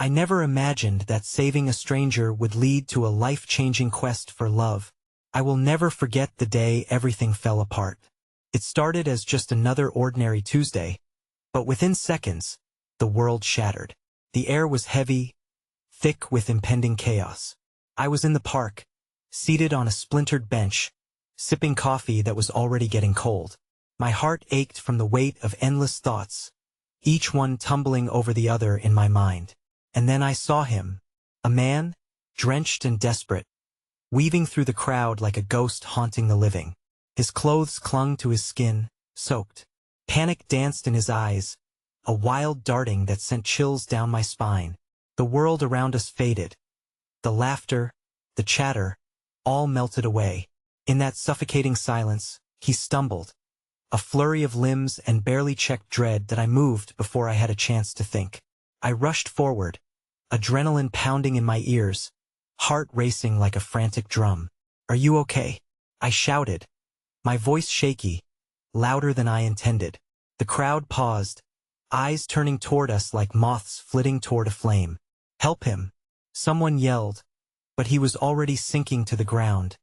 I never imagined that saving a stranger would lead to a life-changing quest for love. I will never forget the day everything fell apart. It started as just another ordinary Tuesday, but within seconds, the world shattered. The air was heavy, thick with impending chaos. I was in the park, seated on a splintered bench, sipping coffee that was already getting cold. My heart ached from the weight of endless thoughts, each one tumbling over the other in my mind. And then I saw him, a man, drenched and desperate, weaving through the crowd like a ghost haunting the living. His clothes clung to his skin, soaked. Panic danced in his eyes, a wild darting that sent chills down my spine. The world around us faded. The laughter, the chatter, all melted away. In that suffocating silence, he stumbled, a flurry of limbs and barely checked dread that I moved before I had a chance to think. I rushed forward, adrenaline pounding in my ears, heart racing like a frantic drum. "Are you okay?" I shouted, my voice shaky, louder than I intended. The crowd paused, eyes turning toward us like moths flitting toward a flame. "Help him!" someone yelled, but he was already sinking to the ground,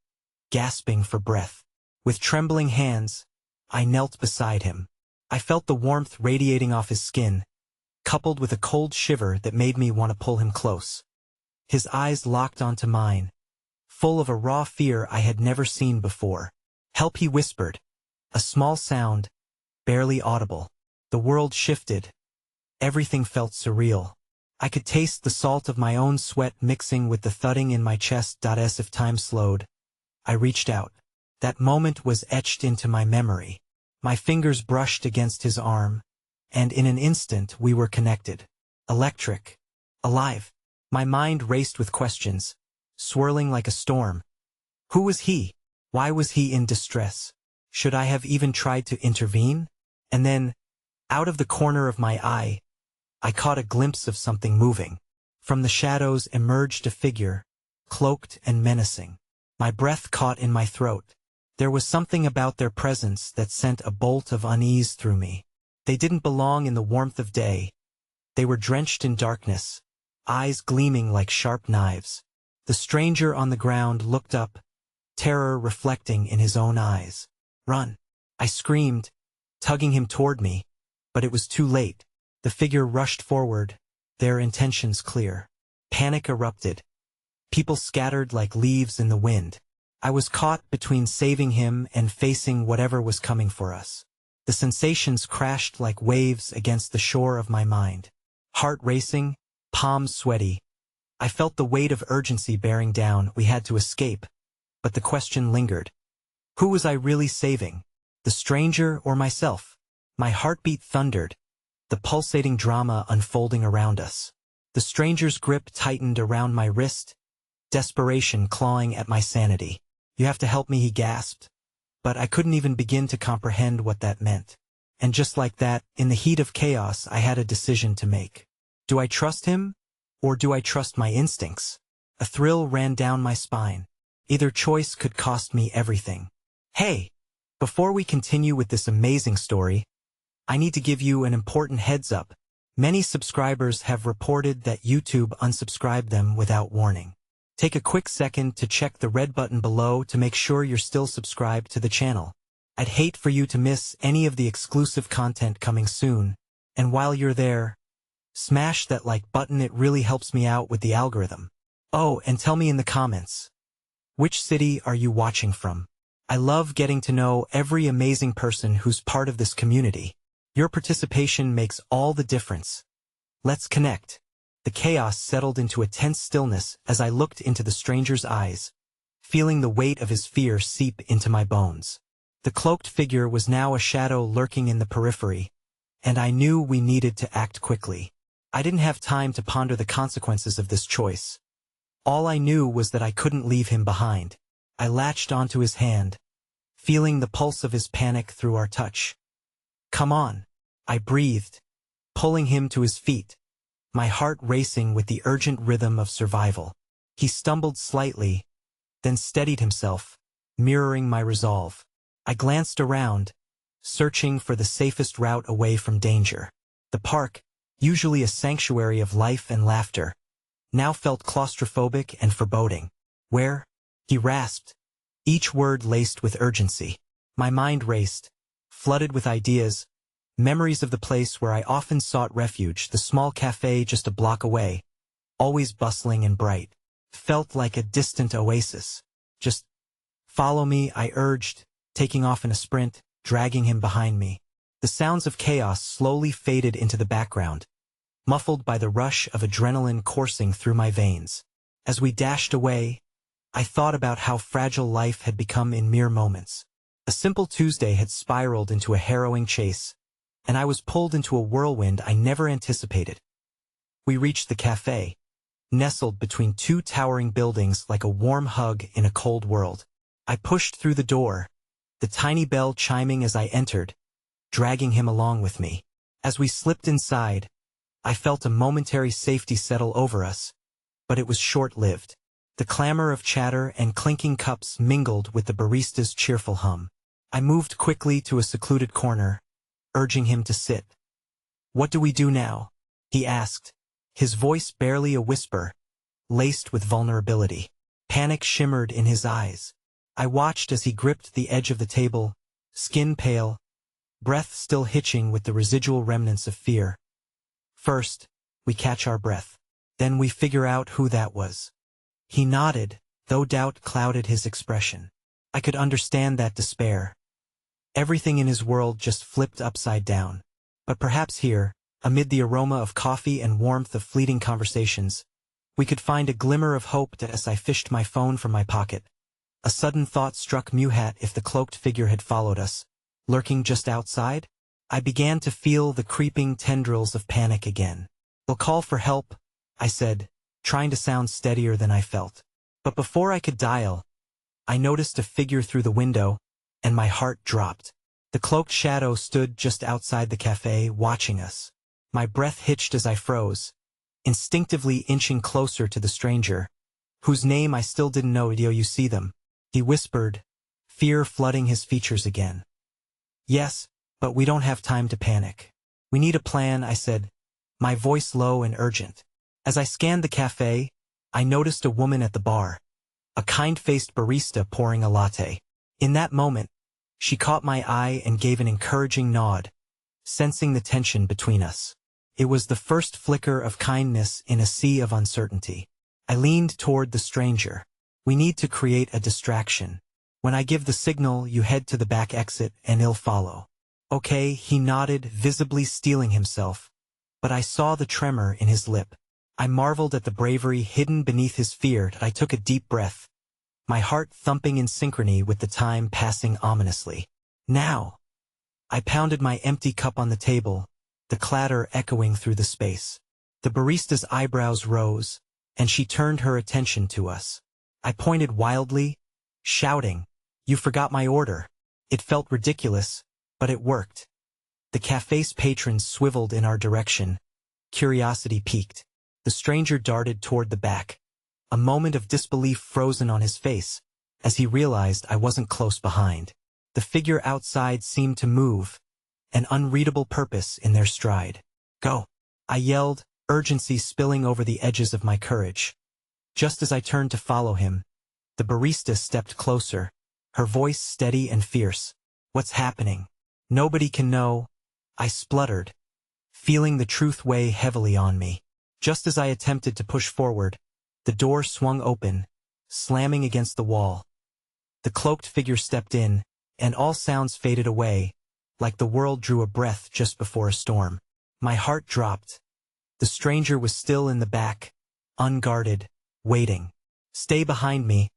gasping for breath. With trembling hands, I knelt beside him. I felt the warmth radiating off his skin, coupled with a cold shiver that made me want to pull him close. His eyes locked onto mine, full of a raw fear I had never seen before. "Help," he whispered, a small sound, barely audible. The world shifted. Everything felt surreal. I could taste the salt of my own sweat mixing with the thudding in my chest. As if time slowed, I reached out. That moment was etched into my memory. My fingers brushed against his arm, and in an instant we were connected. Electric. Alive. My mind raced with questions, swirling like a storm. Who was he? Why was he in distress? Should I have even tried to intervene? And then, out of the corner of my eye, I caught a glimpse of something moving. From the shadows emerged a figure, cloaked and menacing. My breath caught in my throat. There was something about their presence that sent a bolt of unease through me. They didn't belong in the warmth of day. They were drenched in darkness, eyes gleaming like sharp knives. The stranger on the ground looked up, terror reflecting in his own eyes. "Run!" I screamed, tugging him toward me, but it was too late. The figure rushed forward, their intentions clear. Panic erupted. People scattered like leaves in the wind. I was caught between saving him and facing whatever was coming for us. The sensations crashed like waves against the shore of my mind. Heart racing, palms sweaty. I felt the weight of urgency bearing down. We had to escape, but the question lingered. Who was I really saving? The stranger or myself? My heartbeat thundered, the pulsating drama unfolding around us. The stranger's grip tightened around my wrist, desperation clawing at my sanity. "You have to help me," he gasped. But I couldn't even begin to comprehend what that meant. And just like that, in the heat of chaos, I had a decision to make. Do I trust him, or do I trust my instincts? A thrill ran down my spine. Either choice could cost me everything. Hey! Before we continue with this amazing story, I need to give you an important heads up. Many subscribers have reported that YouTube unsubscribed them without warning. Take a quick second to check the red button below to make sure you're still subscribed to the channel. I'd hate for you to miss any of the exclusive content coming soon. And while you're there, smash that like button, it really helps me out with the algorithm. Oh, and tell me in the comments, which city are you watching from? I love getting to know every amazing person who's part of this community. Your participation makes all the difference. Let's connect. The chaos settled into a tense stillness as I looked into the stranger's eyes, feeling the weight of his fear seep into my bones. The cloaked figure was now a shadow lurking in the periphery, and I knew we needed to act quickly. I didn't have time to ponder the consequences of this choice. All I knew was that I couldn't leave him behind. I latched onto his hand, feeling the pulse of his panic through our touch. "Come on," I breathed, pulling him to his feet, my heart racing with the urgent rhythm of survival. He stumbled slightly, then steadied himself, mirroring my resolve. I glanced around, searching for the safest route away from danger. The park, usually a sanctuary of life and laughter, now felt claustrophobic and foreboding. Where? He rasped, each word laced with urgency. My mind raced, flooded with ideas, memories of the place where I often sought refuge, the small cafe just a block away, always bustling and bright. Felt like a distant oasis. Just follow me, I urged, taking off in a sprint, dragging him behind me. The sounds of chaos slowly faded into the background, muffled by the rush of adrenaline coursing through my veins. As we dashed away, I thought about how fragile life had become in mere moments. A simple Tuesday had spiraled into a harrowing chase, and I was pulled into a whirlwind I never anticipated. We reached the cafe, nestled between two towering buildings like a warm hug in a cold world. I pushed through the door, the tiny bell chiming as I entered, dragging him along with me. As we slipped inside, I felt a momentary safety settle over us, but it was short-lived. The clamor of chatter and clinking cups mingled with the barista's cheerful hum. I moved quickly to a secluded corner, urging him to sit. "What do we do now?" he asked, his voice barely a whisper, laced with vulnerability. Panic shimmered in his eyes. I watched as he gripped the edge of the table, skin pale, breath still hitching with the residual remnants of fear. "First, we catch our breath. Then we figure out who that was." He nodded, though doubt clouded his expression. I could understand that despair. Everything in his world just flipped upside down. But perhaps here, amid the aroma of coffee and warmth of fleeting conversations, we could find a glimmer of hope as I fished my phone from my pocket. A sudden thought struck Muhat. If the cloaked figure had followed us, lurking just outside, I began to feel the creeping tendrils of panic again. "They'll call for help," I said, trying to sound steadier than I felt. But before I could dial, I noticed a figure through the window, and my heart dropped. The cloaked shadow stood just outside the cafe, watching us. My breath hitched as I froze, instinctively inching closer to the stranger, whose name I still didn't know. "Do you see them?" he whispered, fear flooding his features again. "Yes, but we don't have time to panic. We need a plan," I said, my voice low and urgent. As I scanned the cafe, I noticed a woman at the bar, a kind-faced barista pouring a latte. In that moment, she caught my eye and gave an encouraging nod, sensing the tension between us. It was the first flicker of kindness in a sea of uncertainty. I leaned toward the stranger. "We need to create a distraction. When I give the signal, you head to the back exit and he'll follow." "Okay," he nodded, visibly steeling himself, but I saw the tremor in his lip. I marveled at the bravery hidden beneath his fear. I took a deep breath, my heart thumping in synchrony with the time passing ominously. "Now!" I pounded my empty cup on the table, the clatter echoing through the space. The barista's eyebrows rose, and she turned her attention to us. I pointed wildly, shouting, "You forgot my order." It felt ridiculous, but it worked. The cafe's patrons swiveled in our direction, curiosity piqued. The stranger darted toward the back, a moment of disbelief frozen on his face, as he realized I wasn't close behind. The figure outside seemed to move, an unreadable purpose in their stride. "Go!" I yelled, urgency spilling over the edges of my courage. Just as I turned to follow him, the barista stepped closer, her voice steady and fierce. "What's happening?" "Nobody can know," I spluttered, feeling the truth weigh heavily on me. Just as I attempted to push forward, the door swung open, slamming against the wall. The cloaked figure stepped in, and all sounds faded away, like the world drew a breath just before a storm. My heart dropped. The stranger was still in the back, unguarded, waiting. "Stay behind me,"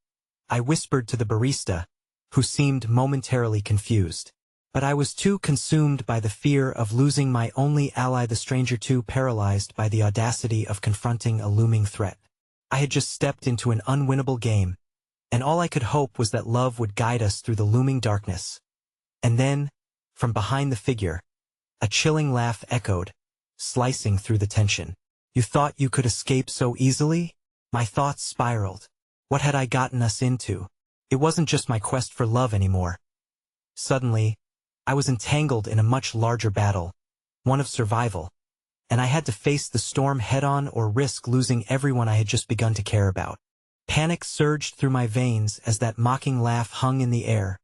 I whispered to the barista, who seemed momentarily confused. But I was too consumed by the fear of losing my only ally, the stranger too paralyzed by the audacity of confronting a looming threat. I had just stepped into an unwinnable game, and all I could hope was that love would guide us through the looming darkness. And then, from behind the figure, a chilling laugh echoed, slicing through the tension. "You thought you could escape so easily?" My thoughts spiraled. What had I gotten us into? It wasn't just my quest for love anymore. Suddenly, I was entangled in a much larger battle, one of survival. and I had to face the storm head-on or risk losing everyone I had just begun to care about. Panic surged through my veins as that mocking laugh hung in the air,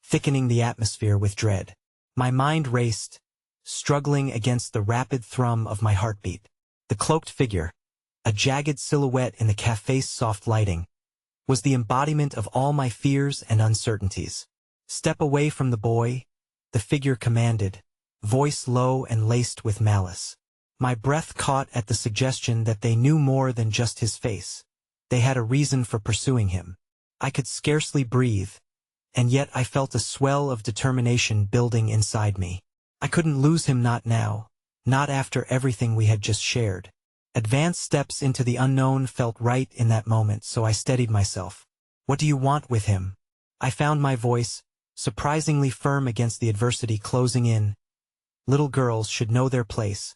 thickening the atmosphere with dread. My mind raced, struggling against the rapid thrum of my heartbeat. The cloaked figure, a jagged silhouette in the cafe's soft lighting, was the embodiment of all my fears and uncertainties. "Step away from the boy," the figure commanded, voice low and laced with malice. My breath caught at the suggestion that they knew more than just his face. They had a reason for pursuing him. I could scarcely breathe, and yet I felt a swell of determination building inside me. I couldn't lose him, not now, not after everything we had just shared. Advanced steps into the unknown felt right in that moment, so I steadied myself. "What do you want with him?" I found my voice, surprisingly firm against the adversity closing in. "Little girls should know their place."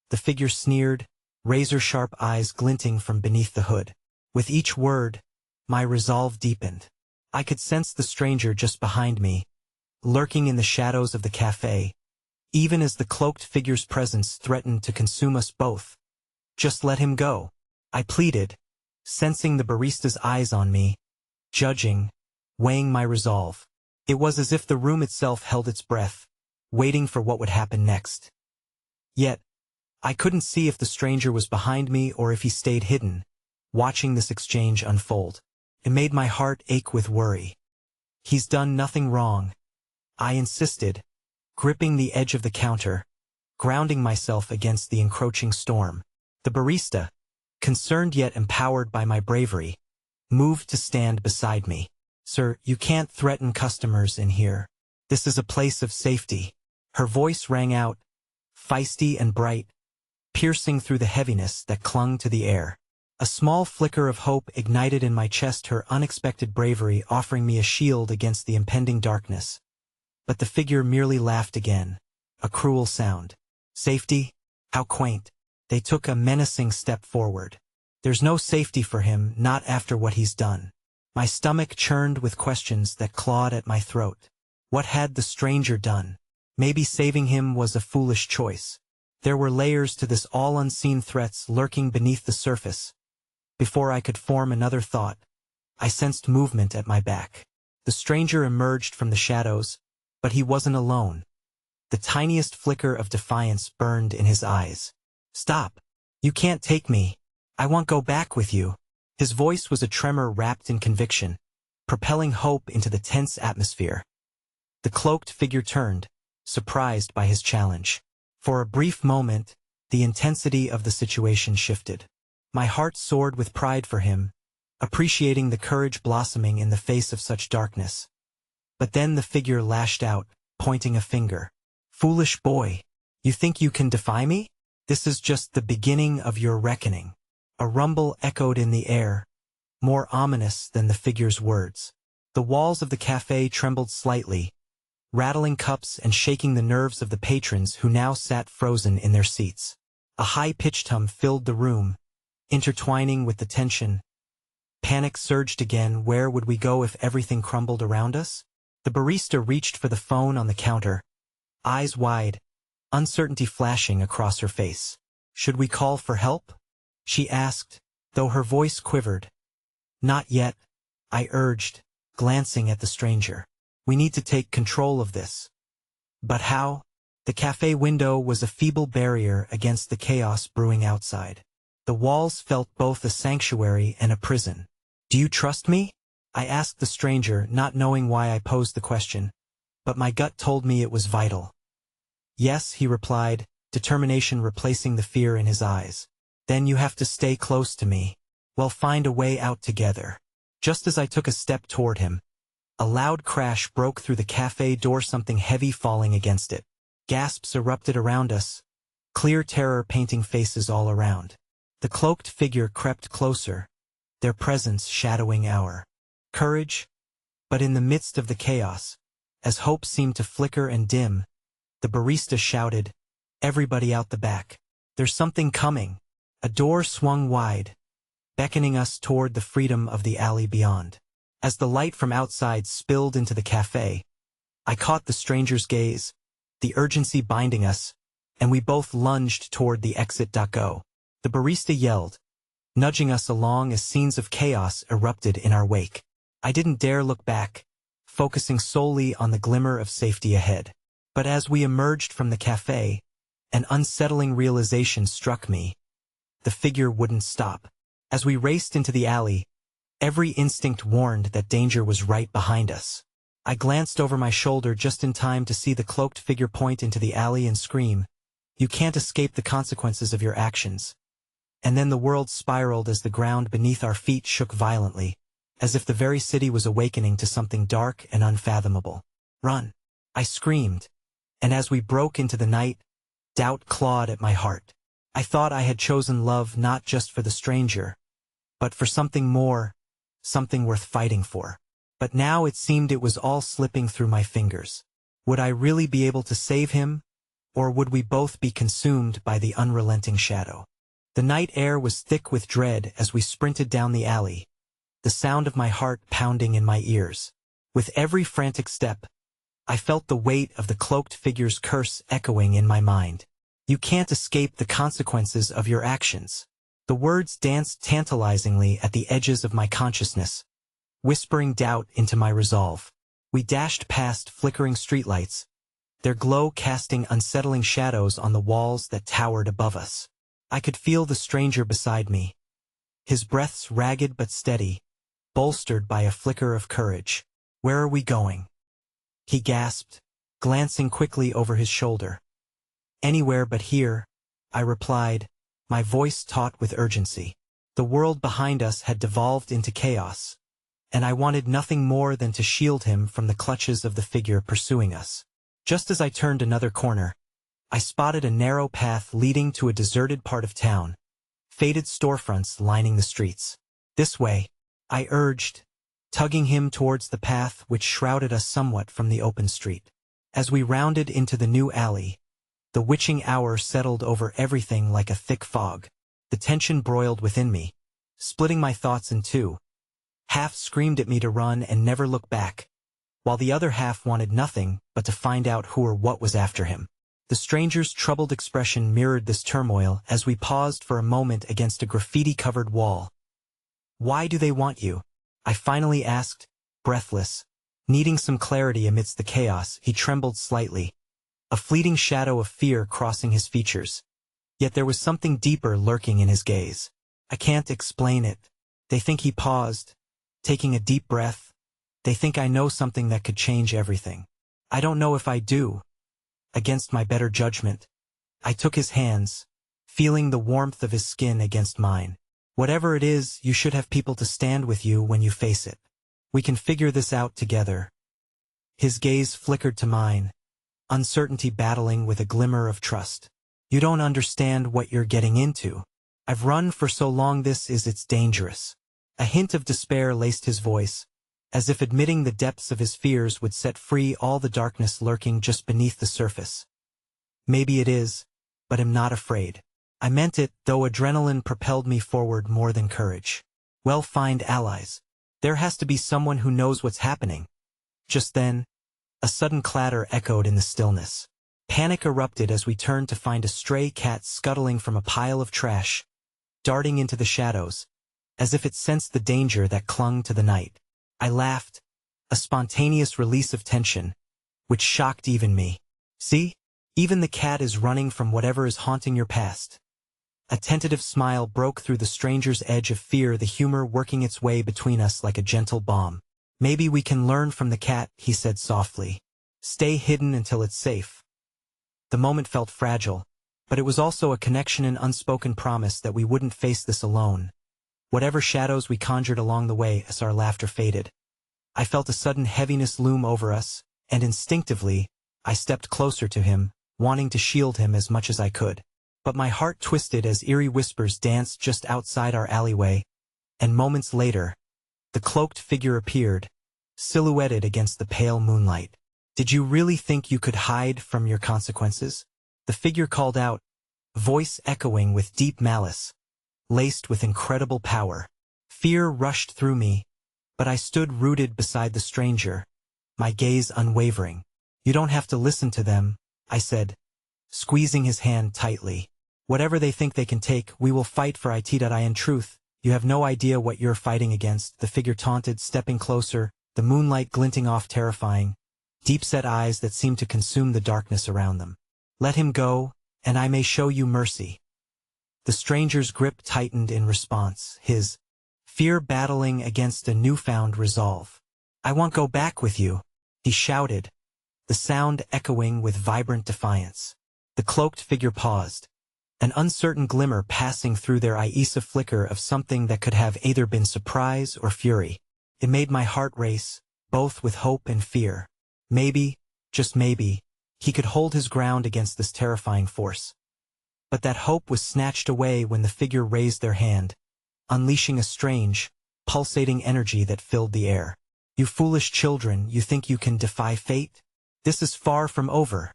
The figure sneered, razor-sharp eyes glinting from beneath the hood. With each word, my resolve deepened. I could sense the stranger just behind me, lurking in the shadows of the cafe, even as the cloaked figure's presence threatened to consume us both. "Just let him go," I pleaded, sensing the barista's eyes on me, judging, weighing my resolve. It was as if the room itself held its breath, waiting for what would happen next. Yet, I couldn't see if the stranger was behind me or if he stayed hidden, watching this exchange unfold. It made my heart ache with worry. "He's done nothing wrong," I insisted, gripping the edge of the counter, grounding myself against the encroaching storm. The barista, concerned yet empowered by my bravery, moved to stand beside me. "Sir, you can't threaten customers in here. This is a place of safety." Her voice rang out, feisty and bright, piercing through the heaviness that clung to the air. A small flicker of hope ignited in my chest, her unexpected bravery offering me a shield against the impending darkness. But the figure merely laughed again, a cruel sound. "Safety? How quaint." They took a menacing step forward. "There's no safety for him, not after what he's done." My stomach churned with questions that clawed at my throat. What had the stranger done? Maybe saving him was a foolish choice. There were layers to this, all unseen threats lurking beneath the surface. Before I could form another thought, I sensed movement at my back. The stranger emerged from the shadows, but he wasn't alone. The tiniest flicker of defiance burned in his eyes. "Stop! You can't take me. I won't go back with you." His voice was a tremor wrapped in conviction, propelling hope into the tense atmosphere. The cloaked figure turned, surprised by his challenge. For a brief moment, the intensity of the situation shifted. My heart soared with pride for him, appreciating the courage blossoming in the face of such darkness. But then the figure lashed out, pointing a finger. "Foolish boy, you think you can defy me? This is just the beginning of your reckoning." A rumble echoed in the air, more ominous than the figure's words. The walls of the cafe trembled slightly, rattling cups and shaking the nerves of the patrons who now sat frozen in their seats. A high-pitched hum filled the room, intertwining with the tension. Panic surged again. Where would we go if everything crumbled around us? The barista reached for the phone on the counter, eyes wide, uncertainty flashing across her face. "Should we call for help?" she asked, though her voice quivered. "Not yet," I urged, glancing at the stranger. "We need to take control of this." "But how?" The cafe window was a feeble barrier against the chaos brewing outside. The walls felt both a sanctuary and a prison. "Do you trust me?" I asked the stranger, not knowing why I posed the question, but my gut told me it was vital. "Yes," he replied, determination replacing the fear in his eyes. "Then you have to stay close to me. We'll find a way out together." Just as I took a step toward him, a loud crash broke through the cafe door, something heavy falling against it. Gasps erupted around us, clear terror painting faces all around. The cloaked figure crept closer, their presence shadowing our courage. But in the midst of the chaos, as hope seemed to flicker and dim, the barista shouted, "Everybody out the back. There's something coming." A door swung wide, beckoning us toward the freedom of the alley beyond. As the light from outside spilled into the cafe, I caught the stranger's gaze, the urgency binding us, and we both lunged toward the exit. Go. The barista yelled, nudging us along as scenes of chaos erupted in our wake. I didn't dare look back, focusing solely on the glimmer of safety ahead. But as we emerged from the cafe, an unsettling realization struck me. The figure wouldn't stop. As we raced into the alley, every instinct warned that danger was right behind us. I glanced over my shoulder just in time to see the cloaked figure point into the alley and scream, "You can't escape the consequences of your actions." And then the world spiraled as the ground beneath our feet shook violently, as if the very city was awakening to something dark and unfathomable. "Run!" I screamed, and as we broke into the night, doubt clawed at my heart. I thought I had chosen love not just for the stranger, but for something more, something worth fighting for. But now it seemed it was all slipping through my fingers. Would I really be able to save him, or would we both be consumed by the unrelenting shadow? The night air was thick with dread as we sprinted down the alley, the sound of my heart pounding in my ears. With every frantic step, I felt the weight of the cloaked figure's curse echoing in my mind. "You can't escape the consequences of your actions." The words danced tantalizingly at the edges of my consciousness, whispering doubt into my resolve. We dashed past flickering streetlights, their glow casting unsettling shadows on the walls that towered above us. I could feel the stranger beside me, his breaths ragged but steady, bolstered by a flicker of courage. "Where are we going?" he gasped, glancing quickly over his shoulder. "Anywhere but here," I replied, my voice taut with urgency. The world behind us had devolved into chaos, and I wanted nothing more than to shield him from the clutches of the figure pursuing us. Just as I turned another corner, I spotted a narrow path leading to a deserted part of town, faded storefronts lining the streets. "This way," I urged, tugging him towards the path which shrouded us somewhat from the open street. As we rounded into the new alley, the witching hour settled over everything like a thick fog. The tension broiled within me, splitting my thoughts in two. Half screamed at me to run and never look back, while the other half wanted nothing but to find out who or what was after him. The stranger's troubled expression mirrored this turmoil as we paused for a moment against a graffiti-covered wall. "Why do they want you?" I finally asked, breathless. Needing some clarity amidst the chaos, he trembled slightly, a fleeting shadow of fear crossing his features. Yet there was something deeper lurking in his gaze. "I can't explain it. They think," he paused, taking a deep breath. "They think I know something that could change everything. I don't know if I do." Against my better judgment, I took his hands, feeling the warmth of his skin against mine. "Whatever it is, you should have people to stand with you when you face it. We can figure this out together." His gaze flickered to mine, uncertainty battling with a glimmer of trust. "You don't understand what you're getting into. I've run for so long, it's dangerous." A hint of despair laced his voice, as if admitting the depths of his fears would set free all the darkness lurking just beneath the surface. "Maybe it is, but I'm not afraid." I meant it, though adrenaline propelled me forward more than courage. "Well, find allies. There has to be someone who knows what's happening." Just then, a sudden clatter echoed in the stillness. Panic erupted as we turned to find a stray cat scuttling from a pile of trash, darting into the shadows, as if it sensed the danger that clung to the night. I laughed, a spontaneous release of tension, which shocked even me. "See? Even the cat is running from whatever is haunting your past." A tentative smile broke through the stranger's edge of fear, the humor working its way between us like a gentle balm. "Maybe we can learn from the cat," he said softly. "Stay hidden until it's safe." The moment felt fragile, but it was also a connection and unspoken promise that we wouldn't face this alone, whatever shadows we conjured along the way. As our laughter faded, I felt a sudden heaviness loom over us, and instinctively, I stepped closer to him, wanting to shield him as much as I could. But my heart twisted as eerie whispers danced just outside our alleyway, and moments later, the cloaked figure appeared, silhouetted against the pale moonlight. "Did you really think you could hide from your consequences?" the figure called out, voice echoing with deep malice, laced with incredible power. Fear rushed through me, but I stood rooted beside the stranger, my gaze unwavering. "You don't have to listen to them," I said, squeezing his hand tightly. Whatever they think they can take, we will fight for it. In truth, you have no idea what you're fighting against, the figure taunted, stepping closer, the moonlight glinting off terrifying, deep-set eyes that seemed to consume the darkness around them. Let him go, and I may show you mercy. The stranger's grip tightened in response, his fear battling against a newfound resolve. I won't go back with you, he shouted, the sound echoing with vibrant defiance. The cloaked figure paused, an uncertain glimmer passing through their eyes, a flicker of something that could have either been surprise or fury. It made my heart race, both with hope and fear. Maybe, just maybe, he could hold his ground against this terrifying force. But that hope was snatched away when the figure raised their hand, unleashing a strange, pulsating energy that filled the air. You foolish children, you think you can defy fate? This is far from over.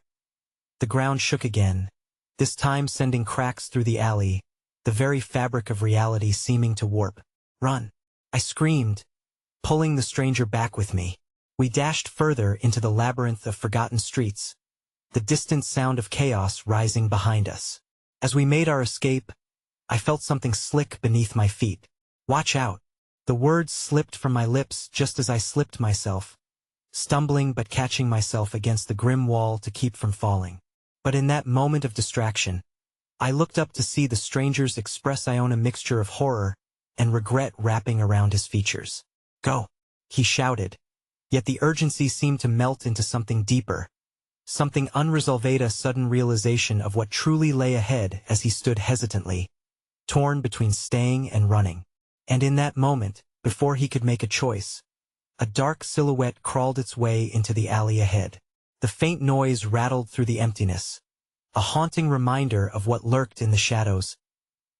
The ground shook again, this time sending cracks through the alley, the very fabric of reality seeming to warp. Run! I screamed, pulling the stranger back with me. We dashed further into the labyrinth of forgotten streets, the distant sound of chaos rising behind us. As we made our escape, I felt something slick beneath my feet. Watch out! The words slipped from my lips just as I slipped myself, stumbling but catching myself against the grim wall to keep from falling. But in that moment of distraction, I looked up to see the stranger's expressione, a mixture of horror and regret wrapping around his features. Go! He shouted. Yet the urgency seemed to melt into something deeper, something unresolved, a sudden realization of what truly lay ahead as he stood hesitantly, torn between staying and running. And in that moment, before he could make a choice, a dark silhouette crawled its way into the alley ahead. The faint noise rattled through the emptiness, a haunting reminder of what lurked in the shadows.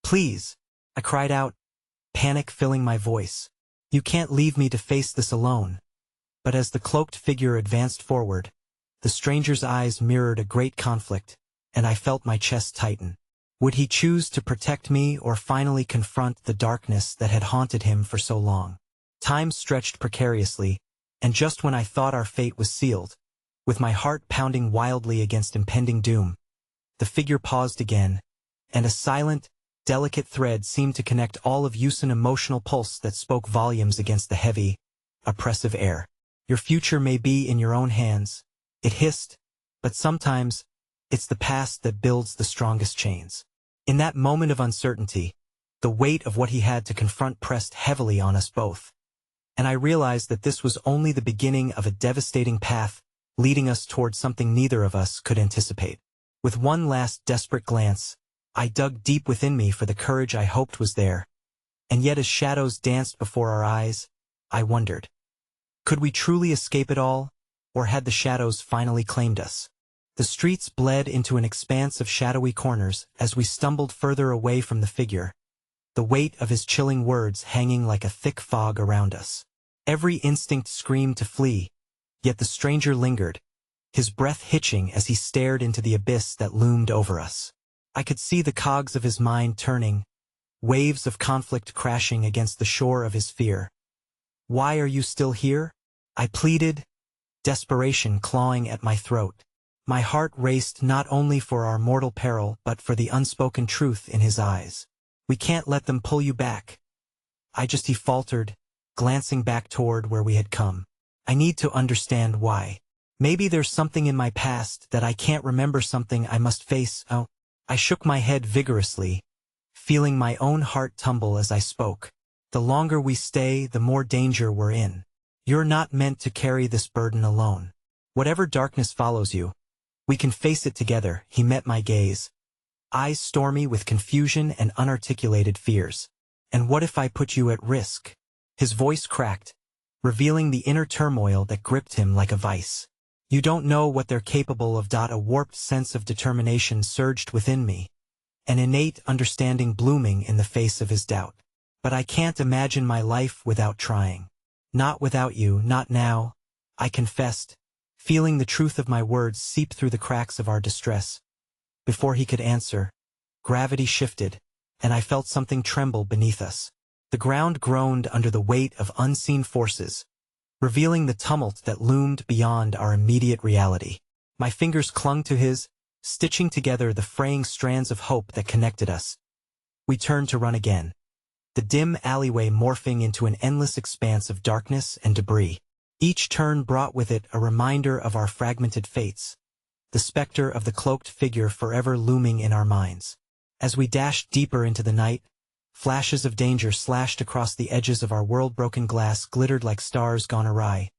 Please, I cried out, panic filling my voice. You can't leave me to face this alone. But as the cloaked figure advanced forward, the stranger's eyes mirrored a great conflict, and I felt my chest tighten. Would he choose to protect me or finally confront the darkness that had haunted him for so long? Time stretched precariously, and just when I thought our fate was sealed, with my heart pounding wildly against impending doom, the figure paused again, and a silent, delicate thread seemed to connect all of an emotional pulse that spoke volumes against the heavy, oppressive air. Your future may be in your own hands, it hissed, but sometimes, it's the past that builds the strongest chains. In that moment of uncertainty, the weight of what he had to confront pressed heavily on us both. And I realized that this was only the beginning of a devastating path leading us toward something neither of us could anticipate. With one last desperate glance, I dug deep within me for the courage I hoped was there. And yet as shadows danced before our eyes, I wondered, could we truly escape it all, or had the shadows finally claimed us? The streets bled into an expanse of shadowy corners as we stumbled further away from the figure, the weight of his chilling words hanging like a thick fog around us. Every instinct screamed to flee, yet the stranger lingered, his breath hitching as he stared into the abyss that loomed over us. I could see the cogs of his mind turning, waves of conflict crashing against the shore of his fear. Why are you still here? I pleaded, desperation clawing at my throat. My heart raced not only for our mortal peril but for the unspoken truth in his eyes. We can't let them pull you back. He faltered, glancing back toward where we had come. I need to understand why. Maybe there's something in my past that I can't remember, something I must face. Oh, I shook my head vigorously, feeling my own heart tumble as I spoke. The longer we stay, the more danger we're in. You're not meant to carry this burden alone. Whatever darkness follows you, we can face it together. He met my gaze, eyes stormy with confusion and unarticulated fears. And what if I put you at risk? His voice cracked, revealing the inner turmoil that gripped him like a vice. You don't know what they're capable of. A warped sense of determination surged within me, an innate understanding blooming in the face of his doubt. But I can't imagine my life without trying. Not without you, not now, I confessed, feeling the truth of my words seep through the cracks of our distress. Before he could answer, gravity shifted, and I felt something tremble beneath us. The ground groaned under the weight of unseen forces, revealing the tumult that loomed beyond our immediate reality. My fingers clung to his, stitching together the fraying strands of hope that connected us. We turned to run again, the dim alleyway morphing into an endless expanse of darkness and debris. Each turn brought with it a reminder of our fragmented fates, the specter of the cloaked figure forever looming in our minds. As we dashed deeper into the night, flashes of danger slashed across the edges of our world-broken glass glittered like stars gone awry.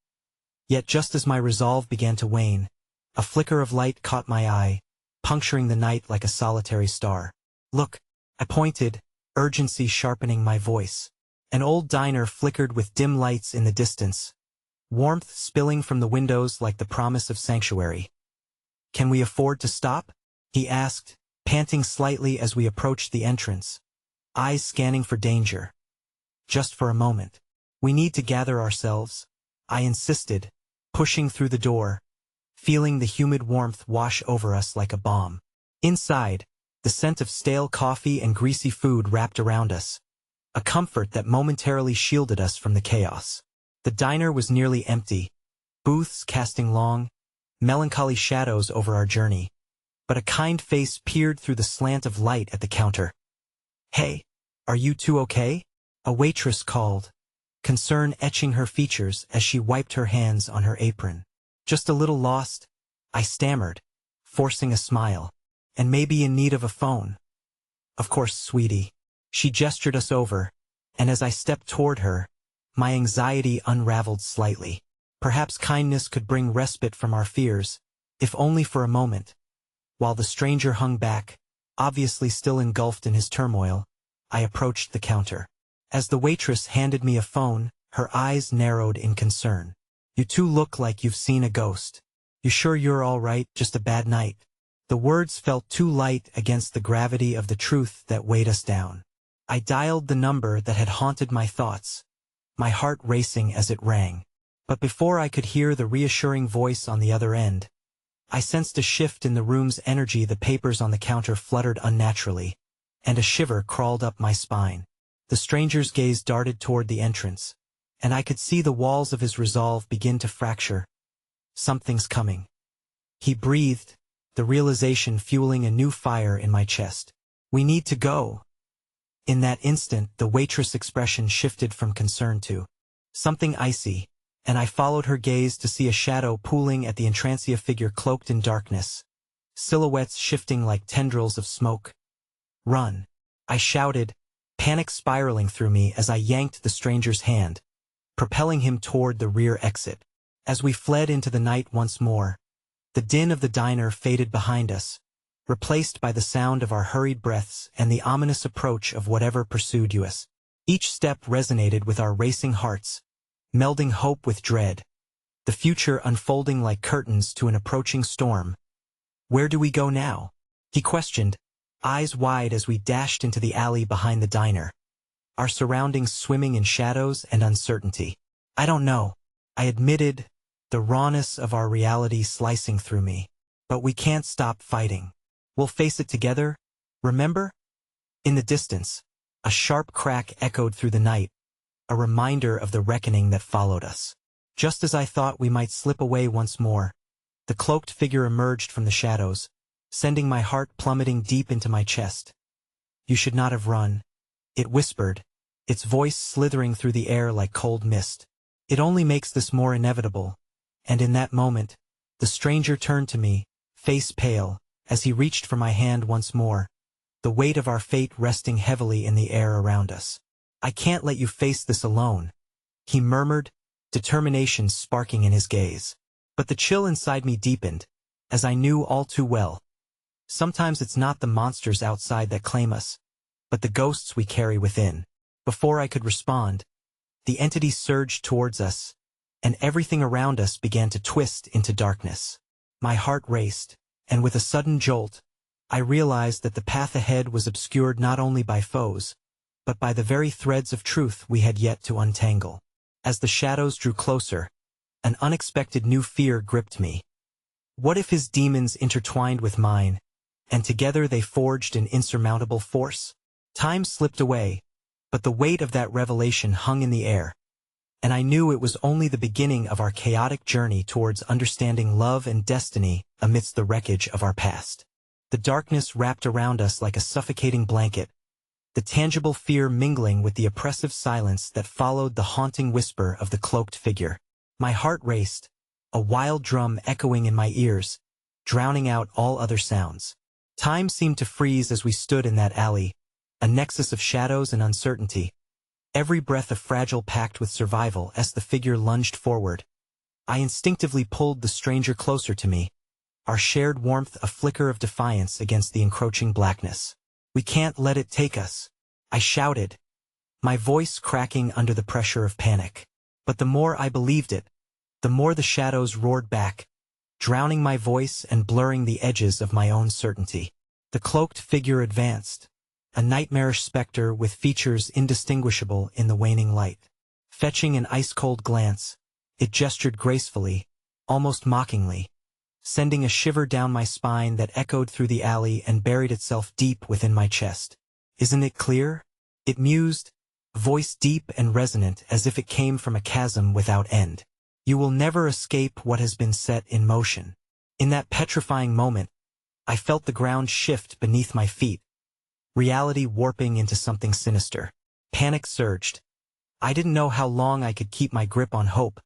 Yet just as my resolve began to wane, a flicker of light caught my eye, puncturing the night like a solitary star. "Look," I pointed, urgency sharpening my voice. An old diner flickered with dim lights in the distance, warmth spilling from the windows like the promise of sanctuary. "Can we afford to stop?" he asked, panting slightly as we approached the entrance, eyes scanning for danger. "Just for a moment. We need to gather ourselves," I insisted, pushing through the door, feeling the humid warmth wash over us like a balm. Inside, the scent of stale coffee and greasy food wrapped around us, a comfort that momentarily shielded us from the chaos. The diner was nearly empty, booths casting long, melancholy shadows over our journey, but a kind face peered through the slant of light at the counter. "Hey, are you two okay?" a waitress called, concern etching her features as she wiped her hands on her apron. "Just a little lost," I stammered, forcing a smile. "And maybe in need of a phone." "Of course, sweetie." She gestured us over, and as I stepped toward her, my anxiety unraveled slightly. Perhaps kindness could bring respite from our fears, if only for a moment. While the stranger hung back, obviously still engulfed in his turmoil, I approached the counter. As the waitress handed me a phone, her eyes narrowed in concern. "You two look like you've seen a ghost. You sure you're all right, just a bad night?" The words felt too light against the gravity of the truth that weighed us down. I dialed the number that had haunted my thoughts, my heart racing as it rang. But before I could hear the reassuring voice on the other end, I sensed a shift in the room's energy. The papers on the counter fluttered unnaturally, and a shiver crawled up my spine. The stranger's gaze darted toward the entrance, and I could see the walls of his resolve begin to fracture. "Something's coming," he breathed, the realization fueling a new fire in my chest. "We need to go." In that instant, the waitress' expression shifted from concern to something icy, and I followed her gaze to see a shadow pooling at the entrancia figure cloaked in darkness, silhouettes shifting like tendrils of smoke. "Run!" I shouted, panic spiraling through me as I yanked the stranger's hand, propelling him toward the rear exit. As we fled into the night once more, the din of the diner faded behind us, replaced by the sound of our hurried breaths and the ominous approach of whatever pursued us. Each step resonated with our racing hearts, melding hope with dread, the future unfolding like curtains to an approaching storm. "Where do we go now?" he questioned, eyes wide as we dashed into the alley behind the diner, our surroundings swimming in shadows and uncertainty. "I don't know," I admitted, the rawness of our reality slicing through me. "But we can't stop fighting. We'll face it together, remember?" In the distance, a sharp crack echoed through the night, a reminder of the reckoning that followed us. Just as I thought we might slip away once more, the cloaked figure emerged from the shadows, sending my heart plummeting deep into my chest. "You should not have run," it whispered, its voice slithering through the air like cold mist. "It only makes this more inevitable." And in that moment, the stranger turned to me, face pale, as he reached for my hand once more, the weight of our fate resting heavily in the air around us. "I can't let you face this alone," he murmured, determination sparking in his gaze. But the chill inside me deepened, as I knew all too well. Sometimes it's not the monsters outside that claim us, but the ghosts we carry within. Before I could respond, the entity surged towards us, and everything around us began to twist into darkness. My heart raced, and with a sudden jolt, I realized that the path ahead was obscured not only by foes, but by the very threads of truth we had yet to untangle. As the shadows drew closer, an unexpected new fear gripped me. What if his demons intertwined with mine, and together they forged an insurmountable force? Time slipped away, but the weight of that revelation hung in the air, and I knew it was only the beginning of our chaotic journey towards understanding love and destiny amidst the wreckage of our past. The darkness wrapped around us like a suffocating blanket, the tangible fear mingling with the oppressive silence that followed the haunting whisper of the cloaked figure. My heart raced, a wild drum echoing in my ears, drowning out all other sounds. Time seemed to freeze as we stood in that alley, a nexus of shadows and uncertainty, every breath a fragile pact with survival as the figure lunged forward. I instinctively pulled the stranger closer to me, our shared warmth a flicker of defiance against the encroaching blackness. "We can't let it take us," I shouted, my voice cracking under the pressure of panic. But the more I believed it, the more the shadows roared back, drowning my voice and blurring the edges of my own certainty. The cloaked figure advanced, a nightmarish specter with features indistinguishable in the waning light. Fetching an ice-cold glance, it gestured gracefully, almost mockingly, sending a shiver down my spine that echoed through the alley and buried itself deep within my chest. "Isn't it clear?" it mused, voice deep and resonant as if it came from a chasm without end. "You will never escape what has been set in motion." In that petrifying moment, I felt the ground shift beneath my feet, reality warping into something sinister. Panic surged. I didn't know how long I could keep my grip on hope,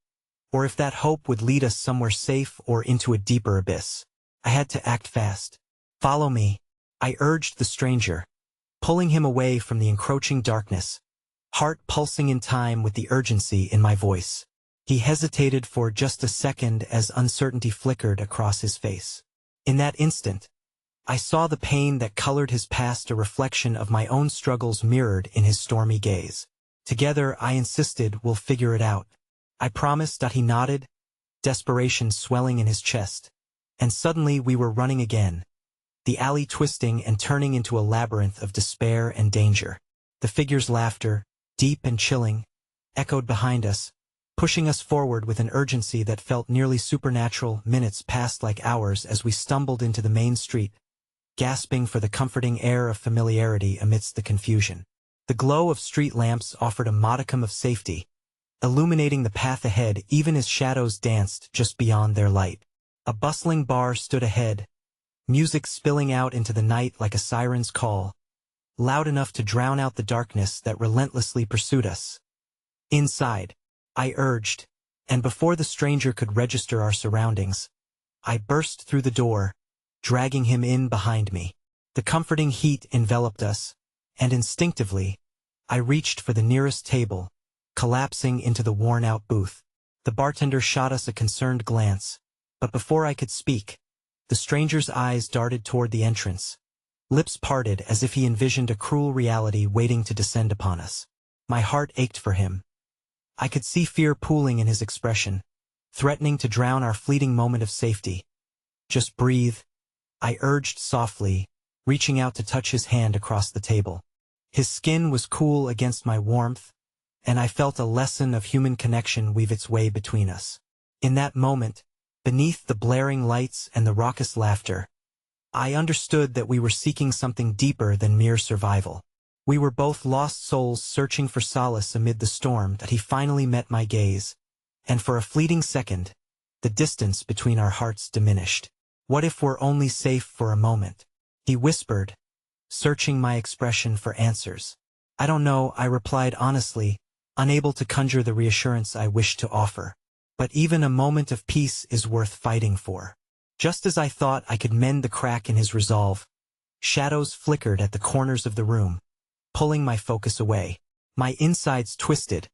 or if that hope would lead us somewhere safe or into a deeper abyss. I had to act fast. "Follow me," I urged the stranger, pulling him away from the encroaching darkness, heart pulsing in time with the urgency in my voice. He hesitated for just a second as uncertainty flickered across his face. In that instant, I saw the pain that colored his past, a reflection of my own struggles mirrored in his stormy gaze. "Together," I insisted, "we'll figure it out." I promised. He nodded, desperation swelling in his chest. And suddenly we were running again, the alley twisting and turning into a labyrinth of despair and danger. The figure's laughter, deep and chilling, echoed behind us, pushing us forward with an urgency that felt nearly supernatural. Minutes passed like hours as we stumbled into the main street, gasping for the comforting air of familiarity amidst the confusion. The glow of street lamps offered a modicum of safety, illuminating the path ahead even as shadows danced just beyond their light. A bustling bar stood ahead, music spilling out into the night like a siren's call, loud enough to drown out the darkness that relentlessly pursued us. "Inside," I urged, and before the stranger could register our surroundings, I burst through the door, dragging him in behind me. The comforting heat enveloped us, and instinctively, I reached for the nearest table, collapsing into the worn-out booth. The bartender shot us a concerned glance, but before I could speak, the stranger's eyes darted toward the entrance, lips parted as if he envisioned a cruel reality waiting to descend upon us. My heart ached for him. I could see fear pooling in his expression, threatening to drown our fleeting moment of safety. "Just breathe," I urged softly, reaching out to touch his hand across the table. His skin was cool against my warmth, and I felt a lesson of human connection weave its way between us. In that moment, beneath the blaring lights and the raucous laughter, I understood that we were seeking something deeper than mere survival. We were both lost souls searching for solace amid the storm. That he finally met my gaze, and for a fleeting second, the distance between our hearts diminished. "What if we're only safe for a moment?" he whispered, searching my expression for answers. "I don't know," I replied honestly, unable to conjure the reassurance I wished to offer. But even a moment of peace is worth fighting for. Just as I thought I could mend the crack in his resolve, shadows flickered at the corners of the room, pulling my focus away. My insides twisted,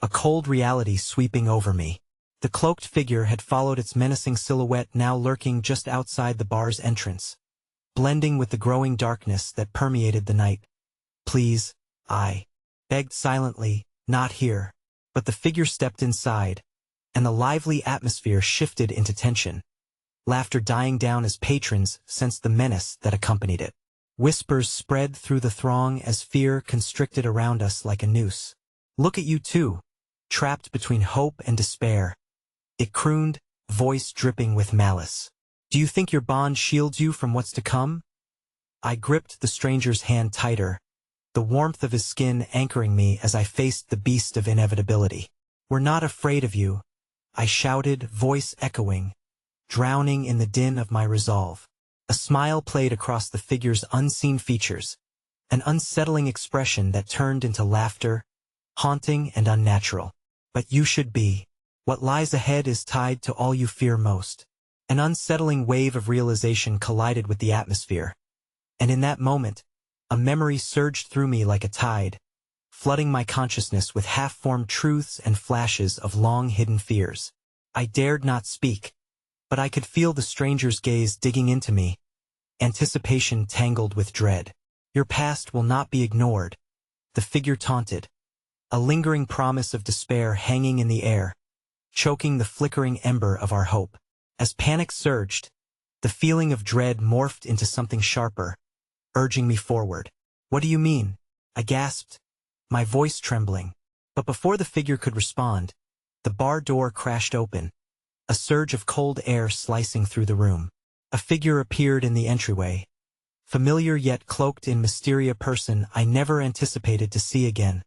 a cold reality sweeping over me. The cloaked figure had followed its menacing silhouette, now lurking just outside the bar's entrance, blending with the growing darkness that permeated the night. "Please," I begged silently, "not here." But the figure stepped inside, and the lively atmosphere shifted into tension, laughter dying down as patrons sensed the menace that accompanied it. Whispers spread through the throng as fear constricted around us like a noose. "Look at you two, trapped between hope and despair," it crooned, voice dripping with malice. "Do you think your bond shields you from what's to come?" I gripped the stranger's hand tighter, the warmth of his skin anchoring me as I faced the beast of inevitability. "We're not afraid of you," I shouted, voice echoing, drowning in the din of my resolve. A smile played across the figure's unseen features, an unsettling expression that turned into laughter, haunting and unnatural. But you should be. What lies ahead is tied to all you fear most. An unsettling wave of realization collided with the atmosphere. And in that moment, a memory surged through me like a tide, flooding my consciousness with half-formed truths and flashes of long-hidden fears. I dared not speak, but I could feel the stranger's gaze digging into me, anticipation tangled with dread. Your past will not be ignored, the figure taunted, a lingering promise of despair hanging in the air, choking the flickering ember of our hope. As panic surged, the feeling of dread morphed into something sharper, urging me forward. What do you mean? I gasped, my voice trembling. But before the figure could respond, the bar door crashed open, a surge of cold air slicing through the room. A figure appeared in the entryway, familiar yet cloaked in mysterious person I never anticipated to see again.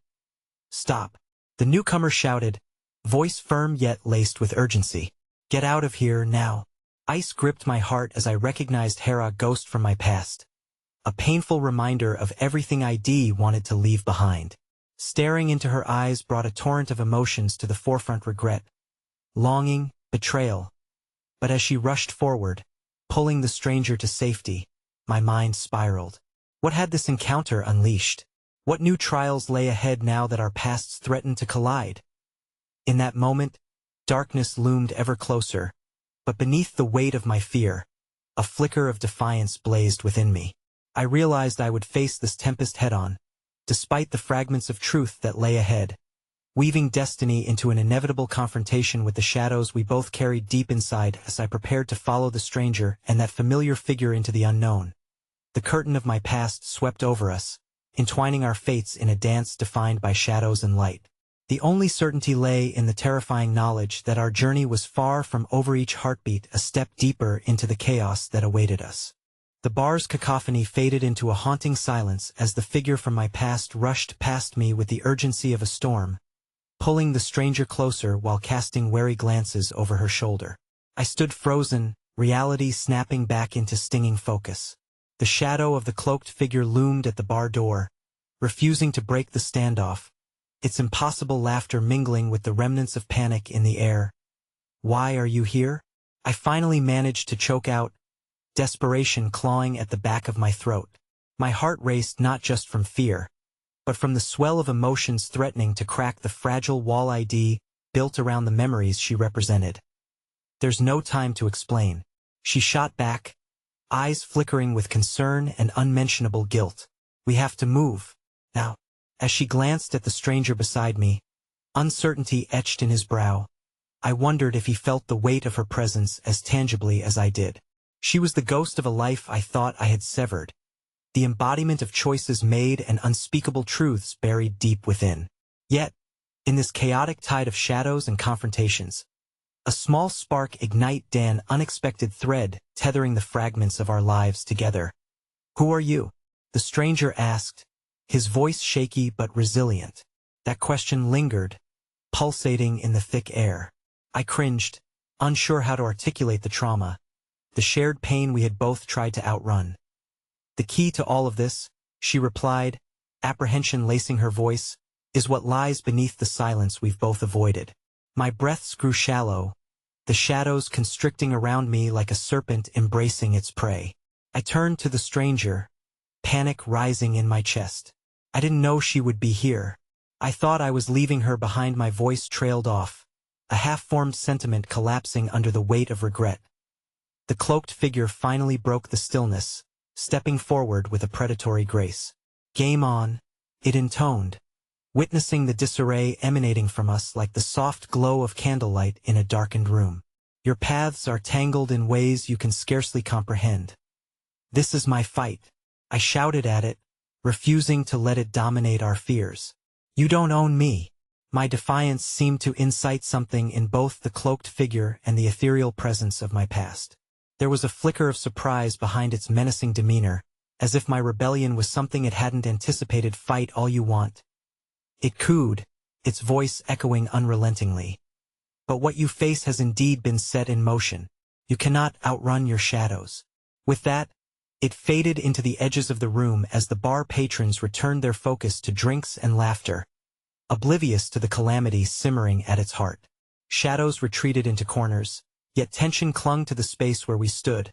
Stop, the newcomer shouted, voice firm yet laced with urgency. Get out of here now. Ice gripped my heart as I recognized Hera, ghost from my past, a painful reminder of everything I wanted to leave behind. Staring into her eyes brought a torrent of emotions to the forefront: regret, longing, betrayal. But as she rushed forward, pulling the stranger to safety, my mind spiraled. What had this encounter unleashed? What new trials lay ahead now that our pasts threatened to collide? In that moment, darkness loomed ever closer, but beneath the weight of my fear, a flicker of defiance blazed within me. I realized I would face this tempest head-on, despite the fragments of truth that lay ahead, weaving destiny into an inevitable confrontation with the shadows we both carried deep inside. As I prepared to follow the stranger and that familiar figure into the unknown, the curtain of my past swept over us, entwining our fates in a dance defined by shadows and light. The only certainty lay in the terrifying knowledge that our journey was far from over, each heartbeat a step deeper into the chaos that awaited us. The bar's cacophony faded into a haunting silence as the figure from my past rushed past me with the urgency of a storm, pulling the stranger closer while casting wary glances over her shoulder. I stood frozen, reality snapping back into stinging focus. The shadow of the cloaked figure loomed at the bar door, refusing to break the standoff, its impossible laughter mingling with the remnants of panic in the air. Why are you here? I finally managed to choke out, desperation clawing at the back of my throat. My heart raced not just from fear, but from the swell of emotions threatening to crack the fragile wall ID built around the memories she represented. There's no time to explain, she shot back, eyes flickering with concern and unmentionable guilt. We have to move, now. As she glanced at the stranger beside me, uncertainty etched in his brow, I wondered if he felt the weight of her presence as tangibly as I did. She was the ghost of a life I thought I had severed, the embodiment of choices made and unspeakable truths buried deep within. Yet, in this chaotic tide of shadows and confrontations, a small spark ignited an unexpected thread tethering the fragments of our lives together. Who are you? The stranger asked, his voice shaky but resilient. That question lingered, pulsating in the thick air. I cringed, unsure how to articulate the trauma, the shared pain we had both tried to outrun. The key to all of this, she replied, apprehension lacing her voice, is what lies beneath the silence we've both avoided. My breaths grew shallow, the shadows constricting around me like a serpent embracing its prey. I turned to the stranger, panic rising in my chest. I didn't know she would be here. I thought I was leaving her behind. My voice trailed off, a half-formed sentiment collapsing under the weight of regret. The cloaked figure finally broke the stillness, stepping forward with a predatory grace. Game on, it intoned, witnessing the disarray emanating from us like the soft glow of candlelight in a darkened room. Your paths are tangled in ways you can scarcely comprehend. This is my fight, I shouted at it, refusing to let it dominate our fears. You don't own me. My defiance seemed to incite something in both the cloaked figure and the ethereal presence of my past. There was a flicker of surprise behind its menacing demeanor, as if my rebellion was something it hadn't anticipated. Fight all you want, it cooed, its voice echoing unrelentingly. But what you face has indeed been set in motion. You cannot outrun your shadows. With that, it faded into the edges of the room as the bar patrons returned their focus to drinks and laughter, oblivious to the calamity simmering at its heart. Shadows retreated into corners, yet tension clung to the space where we stood.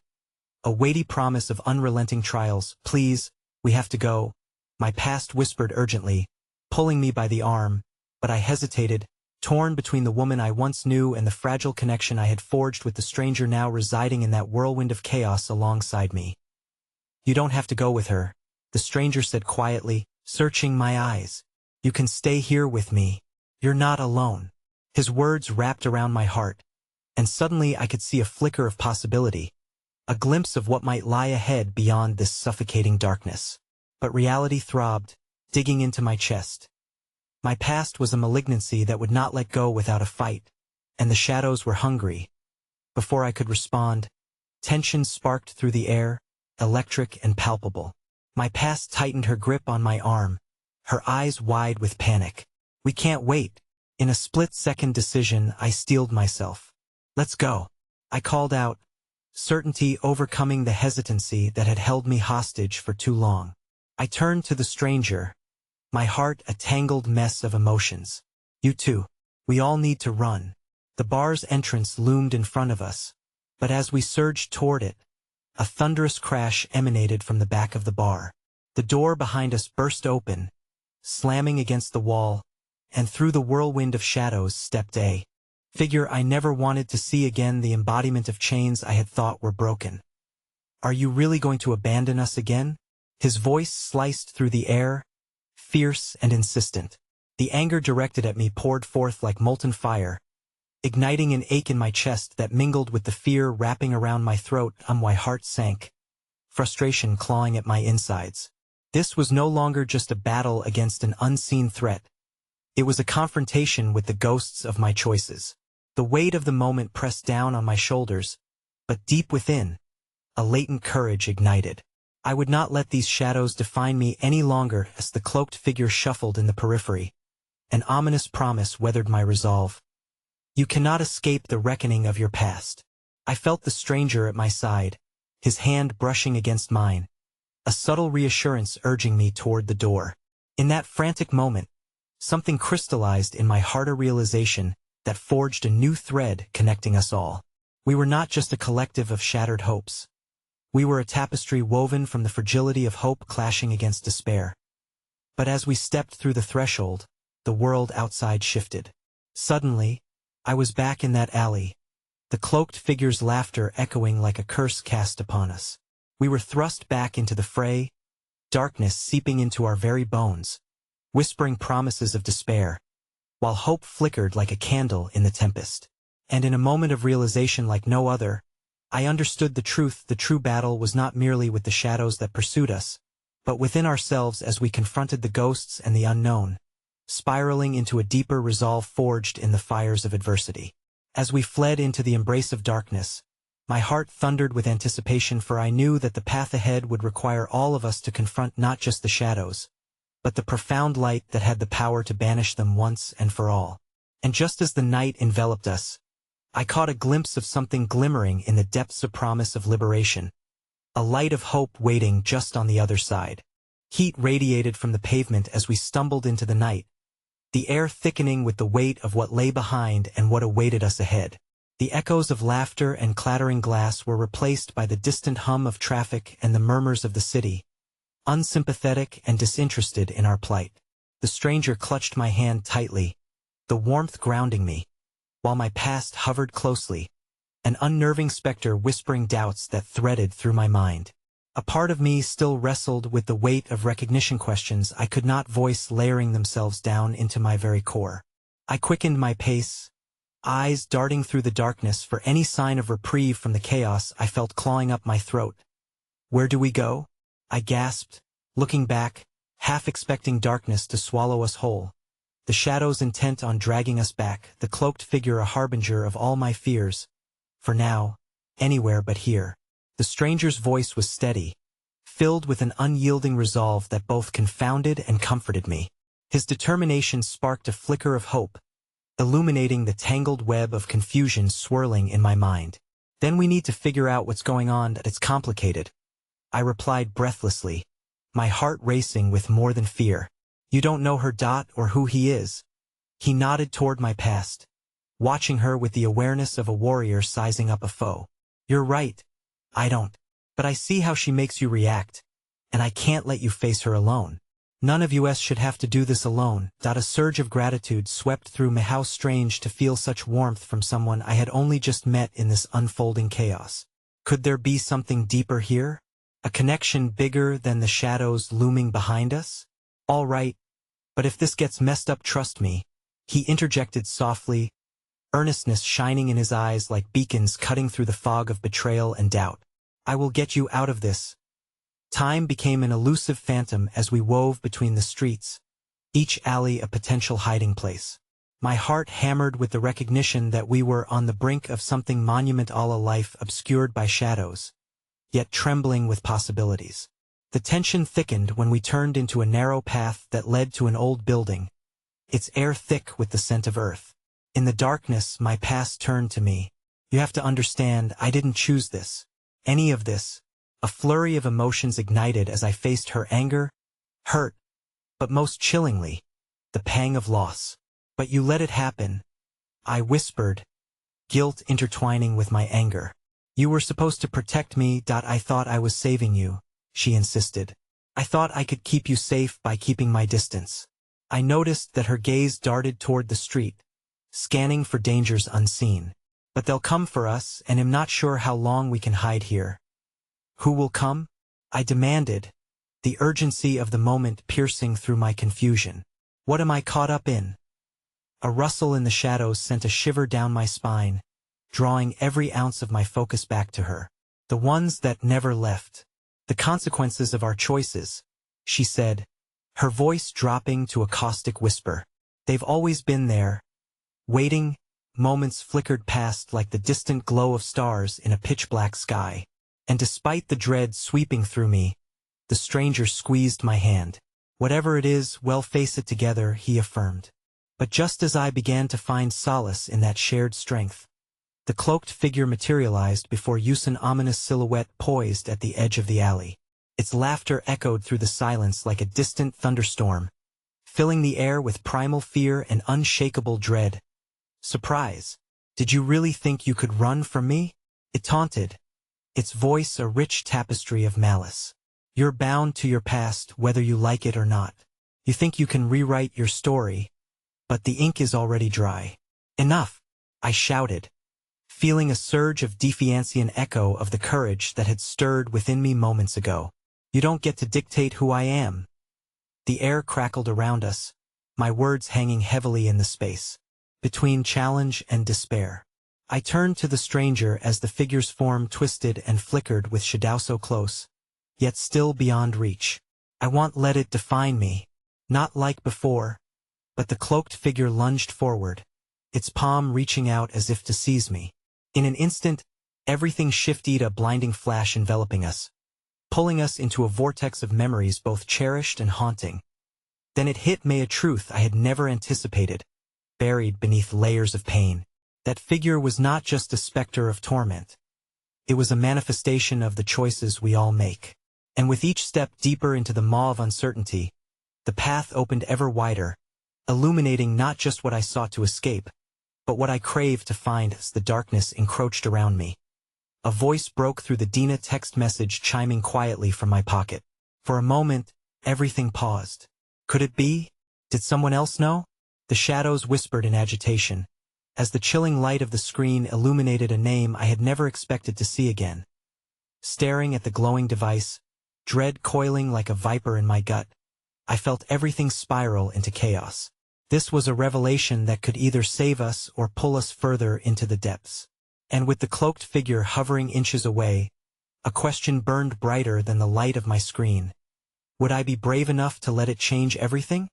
A weighty promise of unrelenting trials. "Please, we have to go," my past whispered urgently, pulling me by the arm, but I hesitated, torn between the woman I once knew and the fragile connection I had forged with the stranger now residing in that whirlwind of chaos alongside me. "You don't have to go with her," the stranger said quietly, searching my eyes. "You can stay here with me. You're not alone." His words wrapped around my heart, and suddenly I could see a flicker of possibility, a glimpse of what might lie ahead beyond this suffocating darkness. But reality throbbed, digging into my chest. My past was a malignancy that would not let go without a fight, and the shadows were hungry. Before I could respond, tension sparked through the air, electric and palpable. My past tightened her grip on my arm, her eyes wide with panic. "We can't wait." In a split-second decision, I steeled myself. "Let's go," I called out, certainty overcoming the hesitancy that had held me hostage for too long. I turned to the stranger, my heart a tangled mess of emotions. "You too. We all need to run." The bar's entrance loomed in front of us, but as we surged toward it, a thunderous crash emanated from the back of the bar. The door behind us burst open, slamming against the wall, and through the whirlwind of shadows stepped a figure I never wanted to see again, the embodiment of chains I had thought were broken. "Are you really going to abandon us again?" His voice sliced through the air, fierce and insistent. The anger directed at me poured forth like molten fire, igniting an ache in my chest that mingled with the fear wrapping around my throat. My heart sank, frustration clawing at my insides. This was no longer just a battle against an unseen threat. It was a confrontation with the ghosts of my choices. The weight of the moment pressed down on my shoulders, but deep within, a latent courage ignited. I would not let these shadows define me any longer. As the cloaked figure shuffled in the periphery, an ominous promise weathered my resolve. "You cannot escape the reckoning of your past." I felt the stranger at my side, his hand brushing against mine, a subtle reassurance urging me toward the door. In that frantic moment, something crystallized in my heart, a realization that forged a new thread connecting us all. We were not just a collective of shattered hopes. We were a tapestry woven from the fragility of hope clashing against despair. But as we stepped through the threshold, the world outside shifted. Suddenly, I was back in that alley, the cloaked figure's laughter echoing like a curse cast upon us. We were thrust back into the fray, darkness seeping into our very bones, whispering promises of despair, while hope flickered like a candle in the tempest. And in a moment of realization like no other, I understood the truth. The true battle was not merely with the shadows that pursued us, but within ourselves as we confronted the ghosts and the unknown, spiraling into a deeper resolve forged in the fires of adversity. As we fled into the embrace of darkness, my heart thundered with anticipation, for I knew that the path ahead would require all of us to confront not just the shadows, but the profound light that had the power to banish them once and for all. And just as the night enveloped us, I caught a glimpse of something glimmering in the depths, a promise of liberation, a light of hope waiting just on the other side. Heat radiated from the pavement as we stumbled into the night, the air thickening with the weight of what lay behind and what awaited us ahead. The echoes of laughter and clattering glass were replaced by the distant hum of traffic and the murmurs of the city, unsympathetic and disinterested in our plight. The stranger clutched my hand tightly, the warmth grounding me, while my past hovered closely, an unnerving specter whispering doubts that threaded through my mind. A part of me still wrestled with the weight of recognition, questions I could not voice layering themselves down into my very core. I quickened my pace, eyes darting through the darkness for any sign of reprieve from the chaos I felt clawing up my throat. "Where do we go?" I gasped, looking back, half expecting darkness to swallow us whole. The shadows intent on dragging us back, the cloaked figure a harbinger of all my fears. For now, anywhere but here. The stranger's voice was steady, filled with an unyielding resolve that both confounded and comforted me. His determination sparked a flicker of hope, illuminating the tangled web of confusion swirling in my mind. Then we need to figure out what's going on. It's complicated. I replied breathlessly, my heart racing with more than fear. You don't know her. Or who he is. He nodded toward my past, watching her with the awareness of a warrior sizing up a foe. You're right. I don't. But I see how she makes you react, and I can't let you face her alone. None of us should have to do this alone. A surge of gratitude swept through me. How strange to feel such warmth from someone I had only just met in this unfolding chaos. Could there be something deeper here? A connection bigger than the shadows looming behind us? All right, but if this gets messed up, trust me, he interjected softly, earnestness shining in his eyes like beacons cutting through the fog of betrayal and doubt. I will get you out of this. Time became an elusive phantom as we wove between the streets, each alley a potential hiding place. My heart hammered with the recognition that we were on the brink of something monumental, a life obscured by shadows, yet trembling with possibilities. The tension thickened when we turned into a narrow path that led to an old building, its air thick with the scent of earth. In the darkness, my past turned to me. You have to understand, I didn't choose this. Any of this. A flurry of emotions ignited as I faced her: anger, hurt, but most chillingly, the pang of loss. But you let it happen, I whispered, guilt intertwining with my anger. You were supposed to protect me. I thought I was saving you, she insisted. I thought I could keep you safe by keeping my distance. I noticed that her gaze darted toward the street, scanning for dangers unseen. But they'll come for us, and I'm not sure how long we can hide here. Who will come? I demanded, the urgency of the moment piercing through my confusion. What am I caught up in? A rustle in the shadows sent a shiver down my spine, drawing every ounce of my focus back to her. The ones that never left. The consequences of our choices, she said, her voice dropping to a caustic whisper. They've always been there, waiting. Moments flickered past like the distant glow of stars in a pitch-black sky. And despite the dread sweeping through me, the stranger squeezed my hand. Whatever it is, we'll face it together, he affirmed. But just as I began to find solace in that shared strength, the cloaked figure materialized before us, an ominous silhouette poised at the edge of the alley. Its laughter echoed through the silence like a distant thunderstorm, filling the air with primal fear and unshakable dread. Surprise. Did you really think you could run from me? It taunted, its voice a rich tapestry of malice. You're bound to your past whether you like it or not. You think you can rewrite your story, but the ink is already dry. Enough, I shouted, feeling a surge of defiance, an echo of the courage that had stirred within me moments ago. You don't get to dictate who I am. The air crackled around us, my words hanging heavily in the space between challenge and despair. I turned to the stranger as the figure's form twisted and flickered with shadow so close, yet still beyond reach. I won't let it define me. Not like before. But the cloaked figure lunged forward, its palm reaching out as if to seize me. In an instant, everything shifted, a blinding flash enveloping us, pulling us into a vortex of memories both cherished and haunting. Then it hit me, a truth I had never anticipated. Buried beneath layers of pain, that figure was not just a specter of torment. It was a manifestation of the choices we all make. And with each step deeper into the maw of uncertainty, the path opened ever wider, illuminating not just what I sought to escape, but what I craved to find as the darkness encroached around me. A voice broke through the Dina text message, chiming quietly from my pocket. For a moment, everything paused. Could it be? Did someone else know? The shadows whispered in agitation, as the chilling light of the screen illuminated a name I had never expected to see again. Staring at the glowing device, dread coiling like a viper in my gut, I felt everything spiral into chaos. This was a revelation that could either save us or pull us further into the depths. And with the cloaked figure hovering inches away, a question burned brighter than the light of my screen. Would I be brave enough to let it change everything?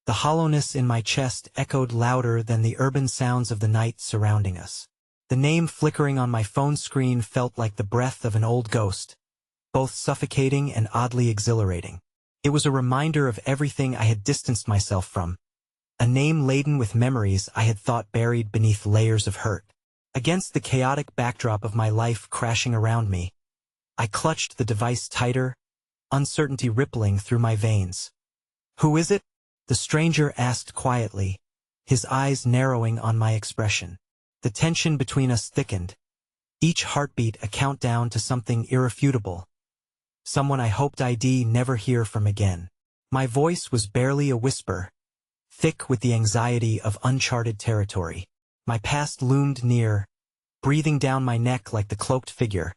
The hollowness in my chest echoed louder than the urban sounds of the night surrounding us. The name flickering on my phone screen felt like the breath of an old ghost, both suffocating and oddly exhilarating. It was a reminder of everything I had distanced myself from, a name laden with memories I had thought buried beneath layers of hurt. Against the chaotic backdrop of my life crashing around me, I clutched the device tighter, uncertainty rippling through my veins. "Who is it?" the stranger asked quietly, his eyes narrowing on my expression. The tension between us thickened, each heartbeat a countdown to something irrefutable. Someone I hoped I'd never hear from again. My voice was barely a whisper, thick with the anxiety of uncharted territory. My past loomed near, breathing down my neck like the cloaked figure,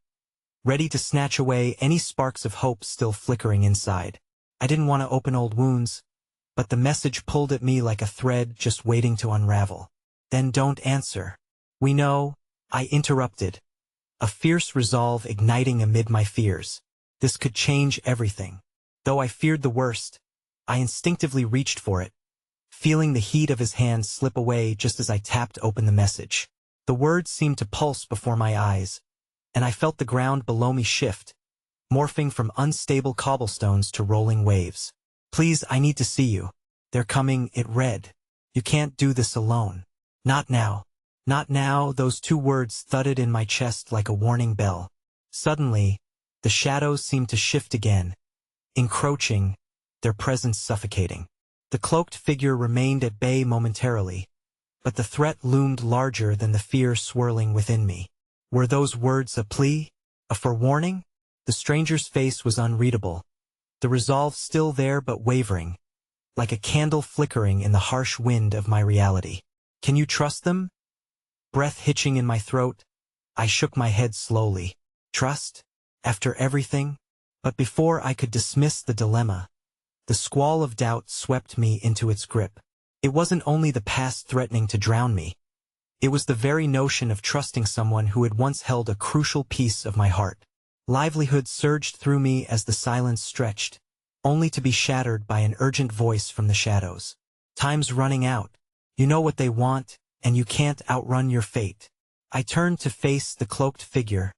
ready to snatch away any sparks of hope still flickering inside. I didn't want to open old wounds, but the message pulled at me like a thread just waiting to unravel. "Then don't answer." "We know," I interrupted, a fierce resolve igniting amid my fears. This could change everything. Though I feared the worst, I instinctively reached for it, feeling the heat of his hand slip away just as I tapped open the message. The words seemed to pulse before my eyes, and I felt the ground below me shift, morphing from unstable cobblestones to rolling waves. "Please, I need to see you. They're coming," it read. "You can't do this alone. Not now. Not now." Those two words thudded in my chest like a warning bell. Suddenly, the shadows seemed to shift again, encroaching, their presence suffocating. The cloaked figure remained at bay momentarily, but the threat loomed larger than the fear swirling within me. Were those words a plea? A forewarning? The stranger's face was unreadable, the resolve still there but wavering, like a candle flickering in the harsh wind of my reality. "Can you trust them?" Breath hitching in my throat, I shook my head slowly. Trust? After everything? But before I could dismiss the dilemma, the squall of doubt swept me into its grip. It wasn't only the past threatening to drown me. It was the very notion of trusting someone who had once held a crucial piece of my heart. Livelihood surged through me as the silence stretched, only to be shattered by an urgent voice from the shadows. "Time's running out. You know what they want, and you can't outrun your fate." I turned to face the cloaked figure,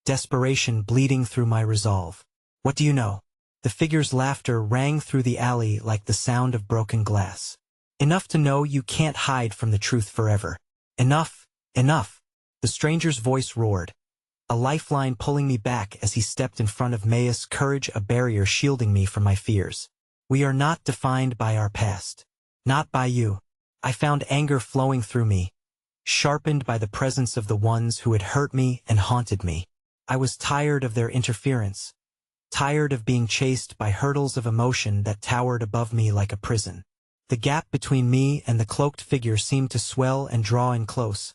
desperation bleeding through my resolve. "What do you know?" The figure's laughter rang through the alley like the sound of broken glass. "Enough to know you can't hide from the truth forever." "Enough, enough," the stranger's voice roared, a lifeline pulling me back as he stepped in front of Maia's courage, a barrier shielding me from my fears. "We are not defined by our past. Not by you." I found anger flowing through me, sharpened by the presence of the ones who had hurt me and haunted me. I was tired of their interference, tired of being chased by hurdles of emotion that towered above me like a prison. The gap between me and the cloaked figure seemed to swell and draw in close,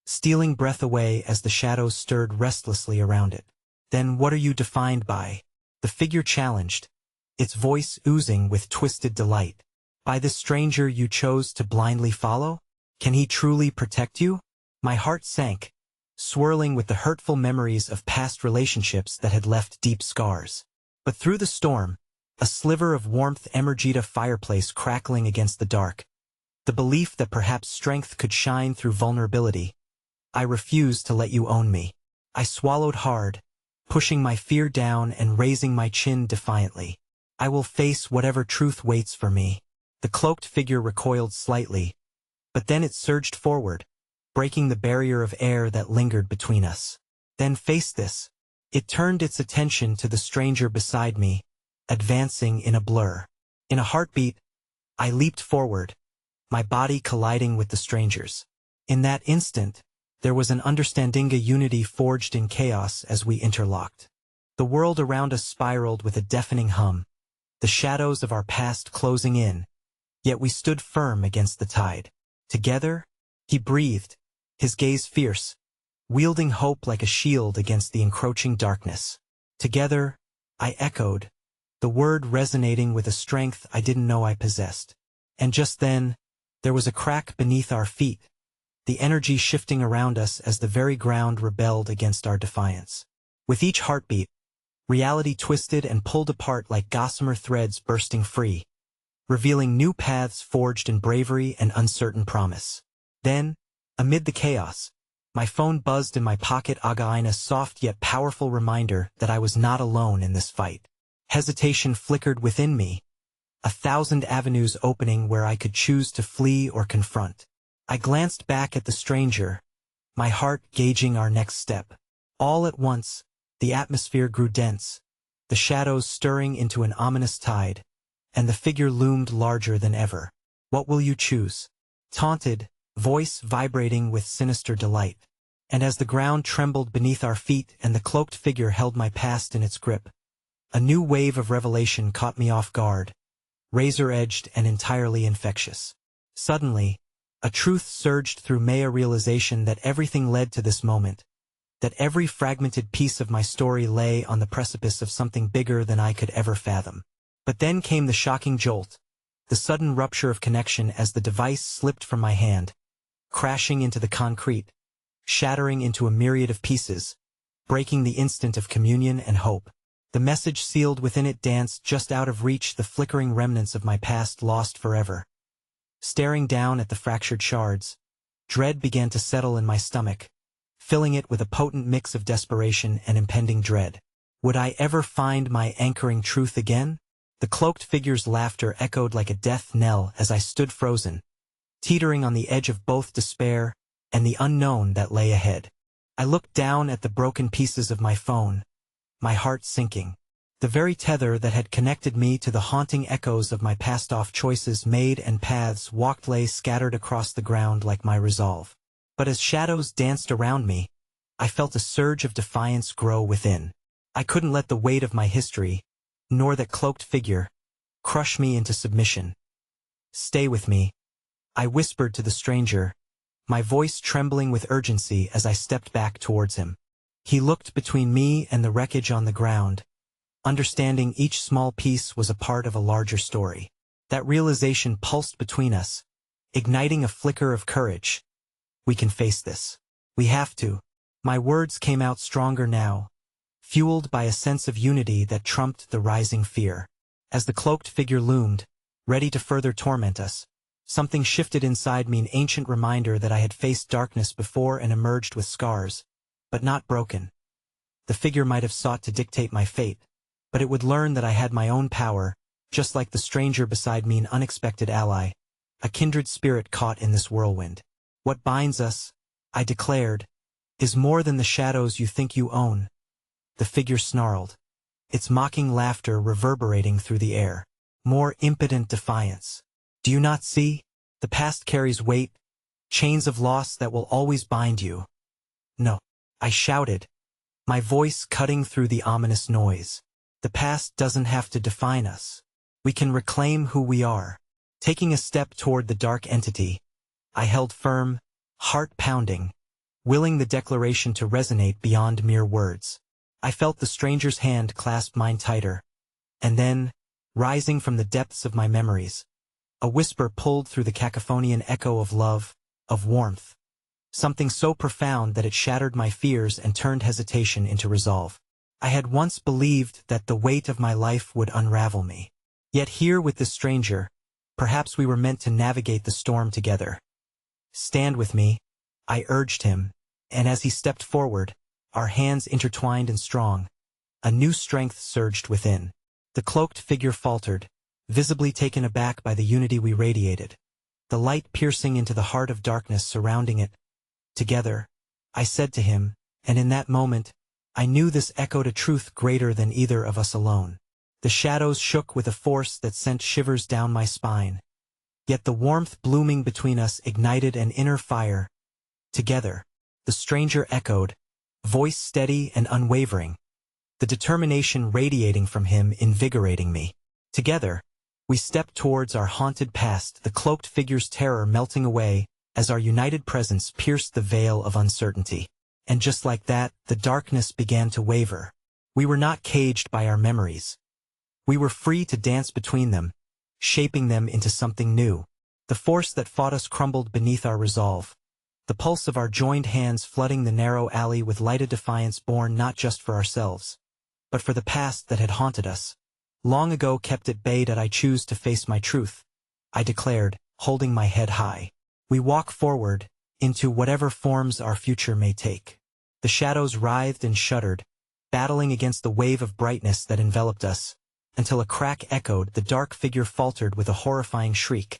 stealing breath away as the shadows stirred restlessly around it. "Then what are you defined by?" the figure challenged, its voice oozing with twisted delight. "By this stranger you chose to blindly follow? Can he truly protect you?" My heart sank, swirling with the hurtful memories of past relationships that had left deep scars. But through the storm, a sliver of warmth emerged, a fireplace crackling against the dark, the belief that perhaps strength could shine through vulnerability. "I refuse to let you own me." I swallowed hard, pushing my fear down and raising my chin defiantly. "I will face whatever truth waits for me." The cloaked figure recoiled slightly, but then it surged forward, breaking the barrier of air that lingered between us. "Then face this." It turned its attention to the stranger beside me, advancing in a blur. In a heartbeat, I leaped forward, my body colliding with the stranger's. In that instant, there was an understanding, a unity forged in chaos as we interlocked. The world around us spiraled with a deafening hum, the shadows of our past closing in, yet we stood firm against the tide. Together, he breathed, his gaze fierce, wielding hope like a shield against the encroaching darkness. "Together," I echoed, the word resonating with a strength I didn't know I possessed. And just then, there was a crack beneath our feet, the energy shifting around us as the very ground rebelled against our defiance. With each heartbeat, reality twisted and pulled apart like gossamer threads bursting free, revealing new paths forged in bravery and uncertain promise. Then, amid the chaos, my phone buzzed in my pocket, a soft yet powerful reminder that I was not alone in this fight. Hesitation flickered within me, a thousand avenues opening where I could choose to flee or confront. I glanced back at the stranger, my heart gauging our next step. All at once, the atmosphere grew dense, the shadows stirring into an ominous tide, and the figure loomed larger than ever. "What will you choose?" taunted, voice vibrating with sinister delight. And as the ground trembled beneath our feet and the cloaked figure held my past in its grip, a new wave of revelation caught me off guard, razor-edged and entirely infectious. Suddenly, a truth surged through Maya realization that everything led to this moment, that every fragmented piece of my story lay on the precipice of something bigger than I could ever fathom. But then came the shocking jolt, the sudden rupture of connection as the device slipped from my hand, crashing into the concrete, shattering into a myriad of pieces, breaking the instant of communion and hope. The message sealed within it danced just out of reach, the flickering remnants of my past lost forever. Staring down at the fractured shards, dread began to settle in my stomach, filling it with a potent mix of desperation and impending dread. Would I ever find my anchoring truth again? The cloaked figure's laughter echoed like a death knell as I stood frozen, teetering on the edge of both despair and the unknown that lay ahead. I looked down at the broken pieces of my phone, my heart sinking. The very tether that had connected me to the haunting echoes of my past-off choices made and paths walked lay scattered across the ground like my resolve. But as shadows danced around me, I felt a surge of defiance grow within. I couldn't let the weight of my history, nor that cloaked figure, crush me into submission. "Stay with me," I whispered to the stranger, my voice trembling with urgency as I stepped back towards him. He looked between me and the wreckage on the ground, understanding each small piece was a part of a larger story. That realization pulsed between us, igniting a flicker of courage. "We can face this. We have to." My words came out stronger now, fueled by a sense of unity that trumped the rising fear. As the cloaked figure loomed, ready to further torment us, something shifted inside me, an ancient reminder that I had faced darkness before and emerged with scars, but not broken. The figure might have sought to dictate my fate, but it would learn that I had my own power, just like the stranger beside me, an unexpected ally, a kindred spirit caught in this whirlwind. "What binds us," I declared, "is more than the shadows you think you own." The figure snarled, its mocking laughter reverberating through the air. More impotent defiance. "Do you not see? The past carries weight, chains of loss that will always bind you." "No," I shouted, my voice cutting through the ominous noise. "The past doesn't have to define us. We can reclaim who we are." Taking a step toward the dark entity, I held firm, heart pounding, willing the declaration to resonate beyond mere words. I felt the stranger's hand clasp mine tighter, and then, rising from the depths of my memories, a whisper pulled through the cacophonian echo of love, of warmth. Something so profound that it shattered my fears and turned hesitation into resolve. I had once believed that the weight of my life would unravel me. Yet here with this stranger, perhaps we were meant to navigate the storm together. "Stand with me," I urged him, and as he stepped forward, our hands intertwined and strong, a new strength surged within. The cloaked figure faltered, visibly taken aback by the unity we radiated, the light piercing into the heart of darkness surrounding it. "Together," I said to him, and in that moment, I knew this echoed a truth greater than either of us alone. The shadows shook with a force that sent shivers down my spine. Yet the warmth blooming between us ignited an inner fire. "Together," the stranger echoed, voice steady and unwavering, the determination radiating from him invigorating me. Together, we stepped towards our haunted past, the cloaked figure's terror melting away as our united presence pierced the veil of uncertainty. And just like that, the darkness began to waver. We were not caged by our memories. We were free to dance between them, shaping them into something new. The force that fought us crumbled beneath our resolve, the pulse of our joined hands flooding the narrow alley with lighted defiance born not just for ourselves, but for the past that had haunted us. Long ago kept at bay. Did I choose to face my truth? I declared, holding my head high. We walk forward, into whatever forms our future may take. The shadows writhed and shuddered, battling against the wave of brightness that enveloped us, until a crack echoed, the dark figure faltered with a horrifying shriek,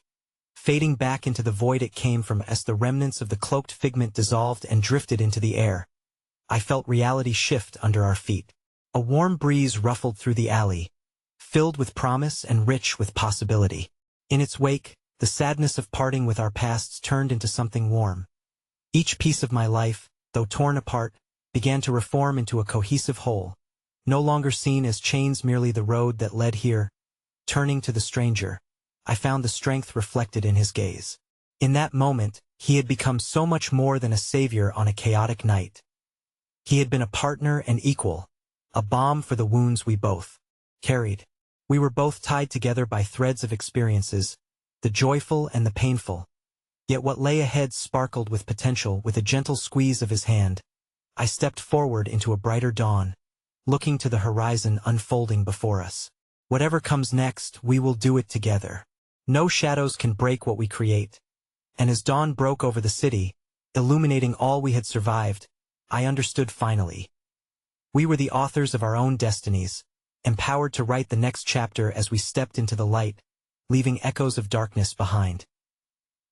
fading back into the void it came from as the remnants of the cloaked figment dissolved and drifted into the air. I felt reality shift under our feet. A warm breeze ruffled through the alley, filled with promise and rich with possibility. In its wake, the sadness of parting with our pasts turned into something warm. Each piece of my life, though torn apart, began to reform into a cohesive whole, no longer seen as chains merely the road that led here. Turning to the stranger, I found the strength reflected in his gaze. In that moment, he had become so much more than a savior on a chaotic night. He had been a partner and equal, a balm for the wounds we both carried. We were both tied together by threads of experiences, the joyful and the painful. Yet what lay ahead sparkled with potential. With a gentle squeeze of his hand, I stepped forward into a brighter dawn, looking to the horizon unfolding before us. Whatever comes next, we will do it together. No shadows can break what we create. And as dawn broke over the city, illuminating all we had survived, I understood finally. We were the authors of our own destinies, empowered to write the next chapter as we stepped into the light, leaving echoes of darkness behind.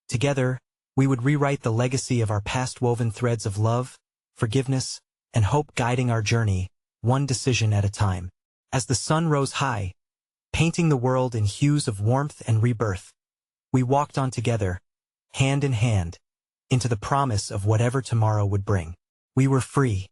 Together, we would rewrite the legacy of our past, woven threads of love, forgiveness, and hope guiding our journey, one decision at a time. As the sun rose high, painting the world in hues of warmth and rebirth, we walked on together, hand in hand, into the promise of whatever tomorrow would bring. We were free,